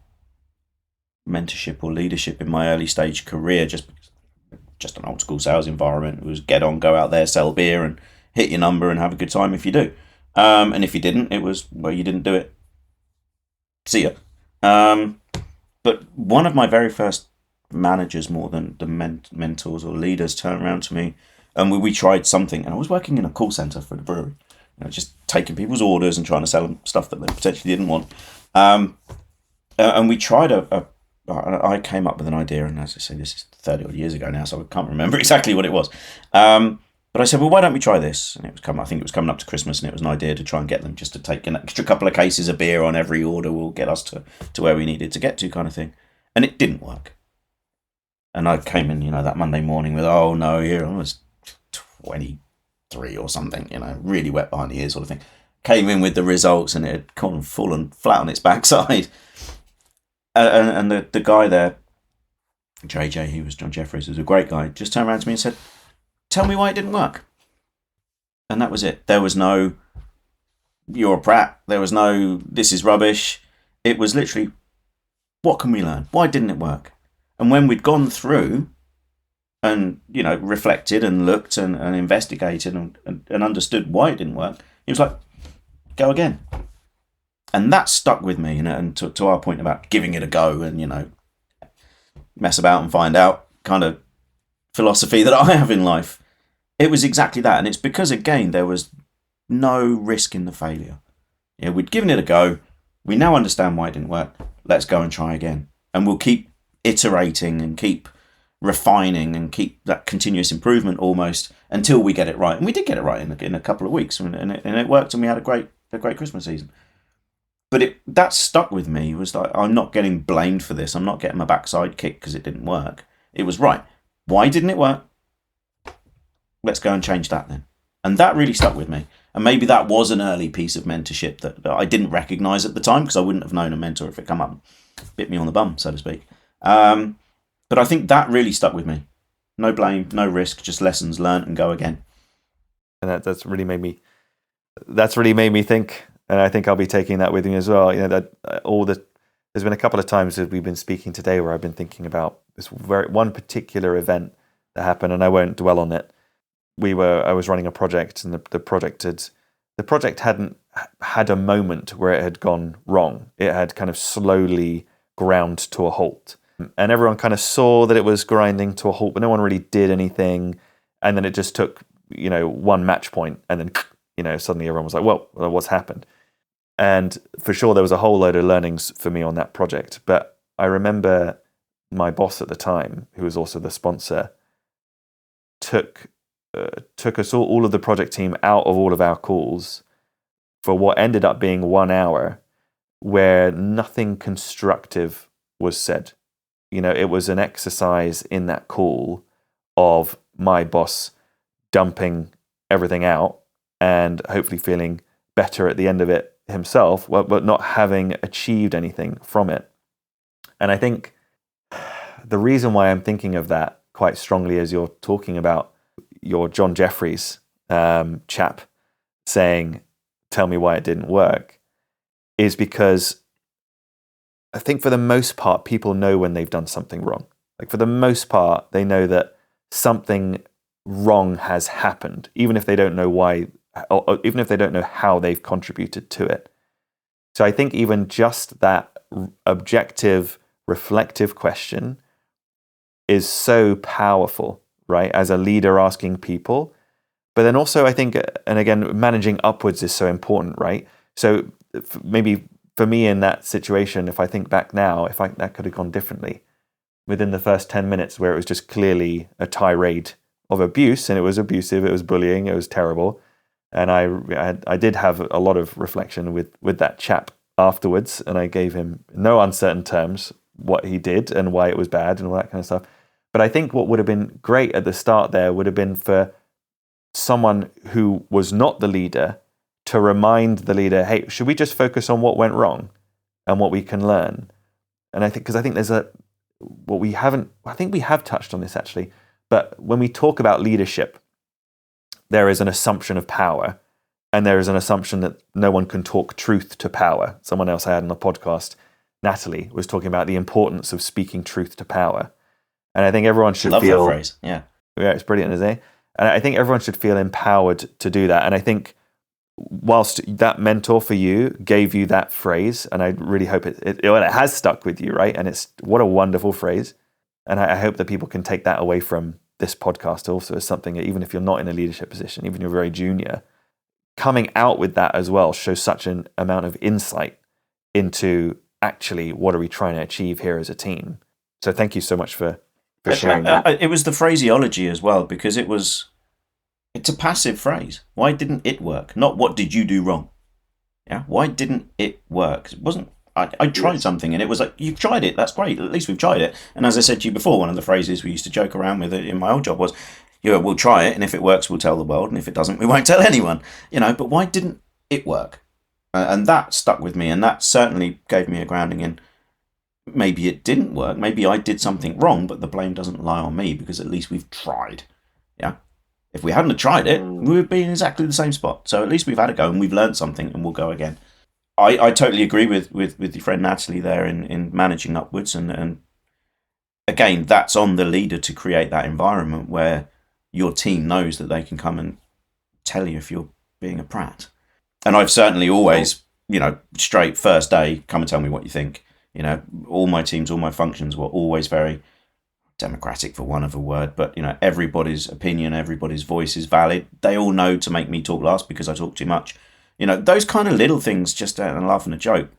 mentorship or leadership in my early stage career, just an old school sales environment. It was get on, go out there, sell beer, and hit your number and have a good time if you do. And if you didn't, it was, well, you didn't do it. See ya. But one of my very first managers, more than the mentors or leaders, turned around to me, and we tried something. And I was working in a call centre for the brewery, just taking people's orders and trying to sell them stuff that they potentially didn't want. And we tried I came up with an idea, and as I say, this is 30 odd years ago now, so I can't remember exactly what it was. But I said, well, why don't we try this? And I think it was coming up to Christmas, and it was an idea to try and get them just to take an extra couple of cases of beer on every order will get us to where we needed to get to, kind of thing. And it didn't work. And I came in, that Monday morning with, oh no, here I was 23 or something, really wet behind the ears sort of thing. Came in with the results, and it had kind of fallen flat on its backside. And the guy there, JJ, he was John Jeffries, was a great guy, just turned around to me and said, tell me why it didn't work. And that was it. There was no, you're a prat. There was no, this is rubbish. It was literally, what can we learn? Why didn't it work? And when we'd gone through and, reflected and looked and investigated and understood why it didn't work, he was like, go again. And that stuck with me, and to our point about giving it a go and, mess about and find out kind of philosophy that I have in life. It was exactly that. And it's because, again, there was no risk in the failure. We'd given it a go. We now understand why it didn't work. Let's go and try again. And we'll keep iterating and keep refining and keep that continuous improvement almost until we get it right. And we did get it right in a couple of weeks, and it worked, and we had a great Christmas season. But that stuck with me. Was like, I'm not getting blamed for this. I'm not getting my backside kicked because it didn't work. It was right. Why didn't it work? Let's go and change that then. And that really stuck with me. And maybe that was an early piece of mentorship that I didn't recognise at the time, because I wouldn't have known a mentor if it come up and bit me on the bum, so to speak. But I think that really stuck with me. No blame, no risk, just lessons learned and go again. And that's really made me think, and I think I'll be taking that with me as well. There's been a couple of times that we've been speaking today where I've been thinking about this one particular event that happened, and I won't dwell on it. I was running a project, and the project hadn't had a moment where it had gone wrong. It had kind of slowly ground to a halt, and everyone kind of saw that it was grinding to a halt, but no one really did anything. And then it just took, one match point, and then, suddenly everyone was like, well, what's happened? And for sure, there was a whole load of learnings for me on that project. But I remember my boss at the time, who was also the sponsor, took us all of the project team out of all of our calls for what ended up being 1 hour where nothing constructive was said. It was an exercise in that call of my boss dumping everything out and hopefully feeling better at the end of it himself, but not having achieved anything from it. And I think the reason why I'm thinking of that quite strongly as you're talking about your John Jeffries chap saying, tell me why it didn't work, is because I think for the most part, people know when they've done something wrong. Like, for the most part, they know that something wrong has happened, even if they don't know why, or even if they don't know how they've contributed to it. So I think even just that objective, reflective question is so powerful, right? As a leader asking people. But then also I think, and again, managing upwards is so important, right? So maybe for me in that situation, if I think back now, that could have gone differently. Within the first 10 minutes where it was just clearly a tirade of abuse, and it was abusive, it was bullying, it was terrible. And I did have a lot of reflection with that chap afterwards, and I gave him no uncertain terms what he did and why it was bad and all that kind of stuff. But I think what would have been great at the start there would have been for someone who was not the leader to remind the leader, hey, should we just focus on what went wrong and what we can learn? And I think there's I think we have touched on this actually, but when we talk about leadership, there is an assumption of power, and there is an assumption that no one can talk truth to power. Someone else I had on the podcast, Natalie, was talking about the importance of speaking truth to power. And I think everyone should Love feel... that phrase, yeah. Yeah, it's brilliant, isn't it? And I think everyone should feel empowered to do that. And I think whilst that mentor for you gave you that phrase, and I really hope it has stuck with you, right? And what a wonderful phrase. And I hope that people can take that away from this podcast also as something that, even if you're not in a leadership position, even if you're very junior, coming out with that as well shows such an amount of insight into actually what are we trying to achieve here as a team. So thank you so much for sharing that. It was the phraseology as well, because it's a passive phrase. Why didn't it work? Not what did you do wrong? Yeah, why didn't it work? It wasn't. I tried something and it was like, you've tried it, that's great, at least we've tried it. And as I said to you before, one of the phrases we used to joke around with in my old job was, we'll try it, and if it works, we'll tell the world, and if it doesn't, we won't tell anyone. But why didn't it work? And that stuck with me, and that certainly gave me a grounding in, maybe it didn't work, maybe I did something wrong, but the blame doesn't lie on me, because at least we've tried. Yeah. If we hadn't have tried it, we would be in exactly the same spot. So at least we've had a go, and we've learned something, and we'll go again. I totally agree with your friend Natalie there in managing upwards, and again, that's on the leader to create that environment where your team knows that they can come and tell you if you're being a prat. And I've certainly always, straight first day, come and tell me what you think. All my teams, all my functions were always very democratic, for want of a word, but everybody's opinion, everybody's voice is valid. They all know to make me talk last because I talk too much. Those kind of little things, just a laugh and a joke,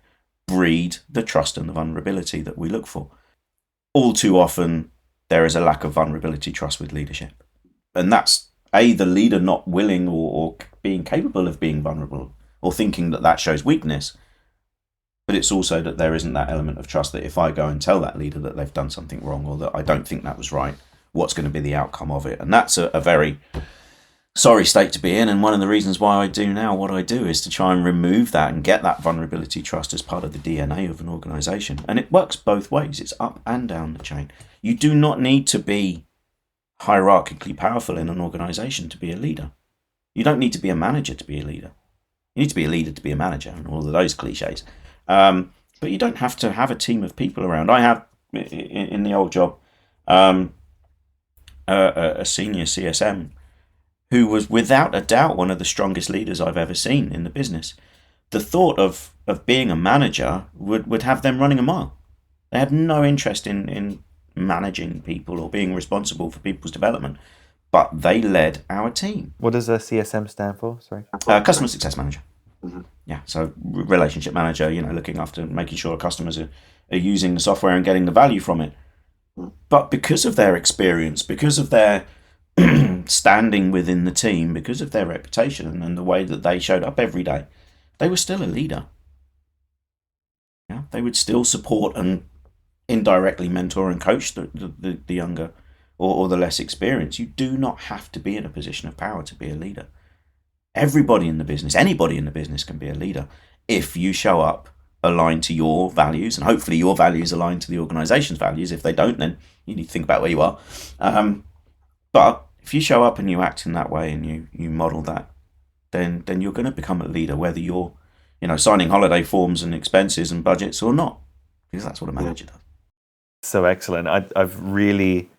breed the trust and the vulnerability that we look for. All too often, there is a lack of vulnerability trust with leadership. And that's the leader not willing or being capable of being vulnerable, or thinking that shows weakness. But it's also that there isn't that element of trust that if I go and tell that leader that they've done something wrong or that I don't think that was right, what's going to be the outcome of it? And that's a very sorry state to be in. And one of the reasons why I do now what I do is to try and remove that and get that vulnerability trust as part of the DNA of an organisation. And it works both ways. It's up and down the chain. You do not need to be hierarchically powerful in an organisation to be a leader. You don't need to be a manager to be a leader. You need to be a leader to be a manager, and all of those cliches. But you don't have to have a team of people around. I have, in the old job, a senior CSM who was without a doubt one of the strongest leaders I've ever seen in the business. The thought of being a manager would have them running a mile. They had no interest in managing people or being responsible for people's development, but they led our team. What does a CSM stand for? Sorry. Customer Success Manager. Mm-hmm. Yeah, so relationship manager, looking after making sure customers are using the software and getting the value from it. But because of their experience, because of their standing within the team, because of their reputation and the way that they showed up every day, they were still a leader. Yeah, they would still support and indirectly mentor and coach the younger or the less experienced. You do not have to be in a position of power to be a leader. Everybody in the business, anybody in the business can be a leader if you show up aligned to your values, and hopefully your values align to the organization's values. If they don't, then you need to think about where you are. But if you show up and you act in that way and you model that, then you're going to become a leader, whether you're signing holiday forms and expenses and budgets or not, because that's what a manager does. So excellent. I've really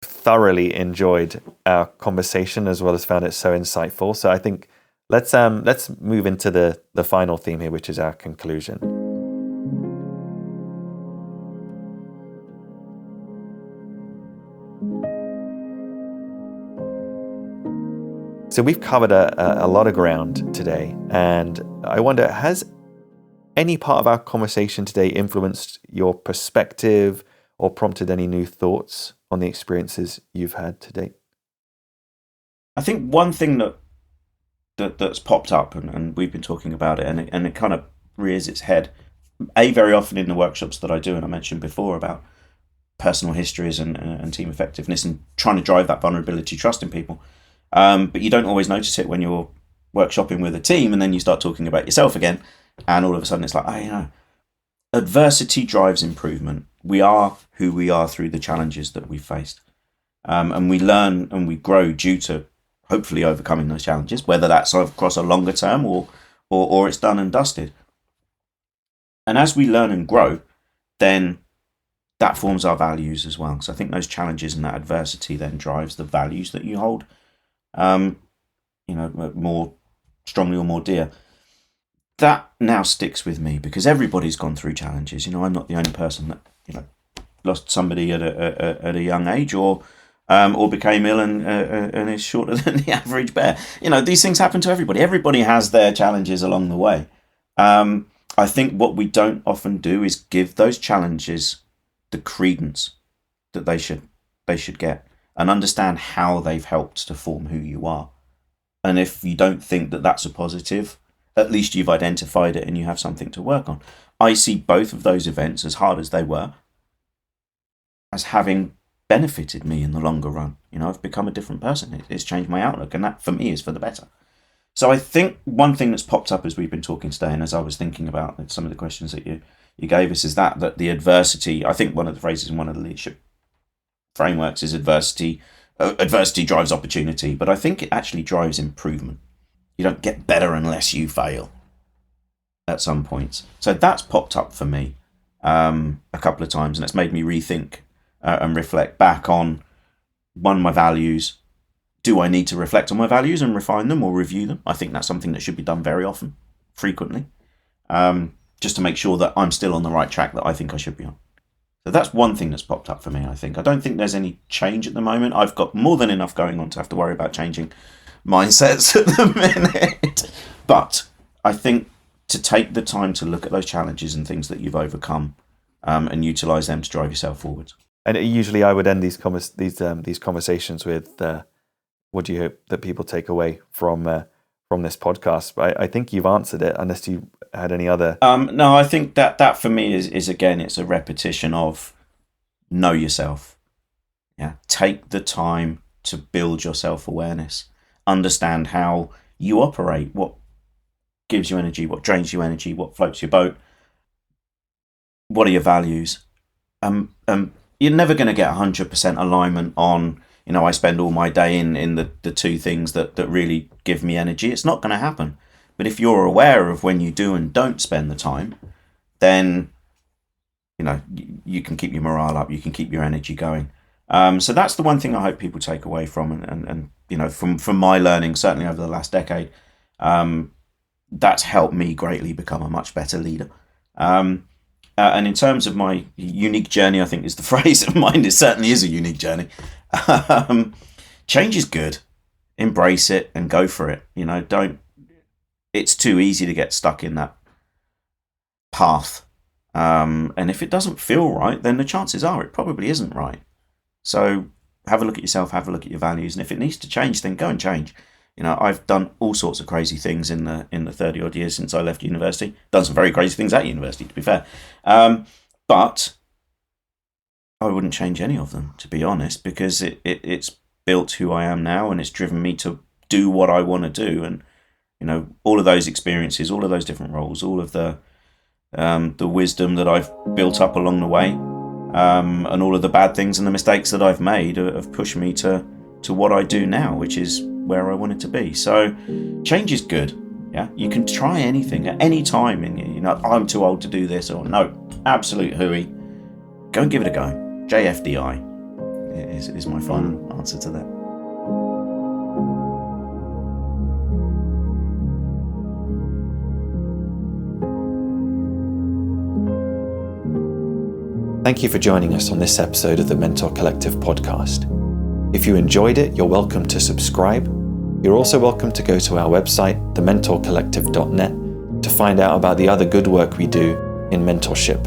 thoroughly enjoyed our conversation, as well as found it so insightful. So I think let's move into the final theme here, which is our conclusion. So we've covered a lot of ground today, and I wonder, has any part of our conversation today influenced your perspective or prompted any new thoughts on the experiences you've had to date? I think one thing that's popped up, and we've been talking about it, and it kind of rears its head, very often in the workshops that I do, and I mentioned before about personal histories and team effectiveness and trying to drive that vulnerability trust in people. But you don't always notice it when you're workshopping with a team, and then you start talking about yourself again, and all of a sudden it's like, adversity drives improvement. We are who we are through the challenges that we've faced. And we learn and we grow due to hopefully overcoming those challenges, whether that's across a longer term or it's done and dusted. And as we learn and grow, then that forms our values as well. So I think those challenges and that adversity then drives the values that you hold, more strongly or more dear. That now sticks with me because everybody's gone through challenges. I'm not the only person that lost somebody at a young age or became ill and is shorter than the average bear. These things happen to everybody. Everybody has their challenges along the way. I think what we don't often do is give those challenges the credence that they should get, and understand how they've helped to form who you are. And if you don't think that that's a positive, at least you've identified it and you have something to work on. I see both of those events, as hard as they were, as having benefited me in the longer run. I've become a different person. It's changed my outlook, and that for me is for the better. So I think one thing that's popped up as we've been talking today, and as I was thinking about some of the questions that you gave us, is that the adversity, I think one of the phrases in one of the leadership frameworks is adversity drives opportunity, but I think it actually drives improvement. You don't get better unless you fail at some points. So that's popped up for me a couple of times, and it's made me rethink and reflect back on, one, my values. Do I need to reflect on my values and refine them or review them? I think that's something that should be done very often, frequently, just to make sure that I'm still on the right track that I think I should be on. So that's one thing that's popped up for me, I think. I don't think there's any change at the moment. I've got more than enough going on to have to worry about changing mindsets at the minute. But I think to take the time to look at those challenges and things that you've overcome, and utilise them to drive yourself forward. And usually I would end these conversations with, what do you hope that people take away from this podcast? But I think you've answered it, unless you had any other. No, I think that for me is again, it's a repetition of know yourself. Yeah, take the time to build your self-awareness, understand how you operate, what gives you energy, what drains you energy, what floats your boat, what are your values. You're never going to get 100% alignment on, I spend all my day in the two things that really give me energy. It's not going to happen. But if you're aware of when you do and don't spend the time, then, you can keep your morale up, you can keep your energy going. So that's the one thing I hope people take away from, and from my learning, certainly over the last decade, that's helped me greatly become a much better leader. And in terms of my unique journey, I think is the phrase of mine. It certainly is a unique journey. Change is good. Embrace it and go for it. It's too easy to get stuck in that path. And if it doesn't feel right, then the chances are it probably isn't right. So have a look at yourself, have a look at your values. And if it needs to change, then go and change. I've done all sorts of crazy things in the 30 odd years since I left university. Done some very crazy things at university, to be fair. But I wouldn't change any of them, to be honest, because it's built who I am now, and it's driven me to do what I want to do. And all of those experiences, all of those different roles, all of the wisdom that I've built up along the way, and all of the bad things and the mistakes that I've made have pushed me to what I do now, which is where I wanted to be. So change is good. Yeah, you can try anything at any time, and I'm too old to do this, or no, absolute hooey. Go and give it a go. JFDI is my final answer to that. Thank you for joining us on this episode of the Mentor Collective podcast. If you enjoyed it, you're welcome to subscribe. You're also welcome to go to our website, thementorcollective.net, to find out about the other good work we do in mentorship.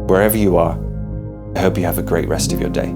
Wherever you are, I hope you have a great rest of your day.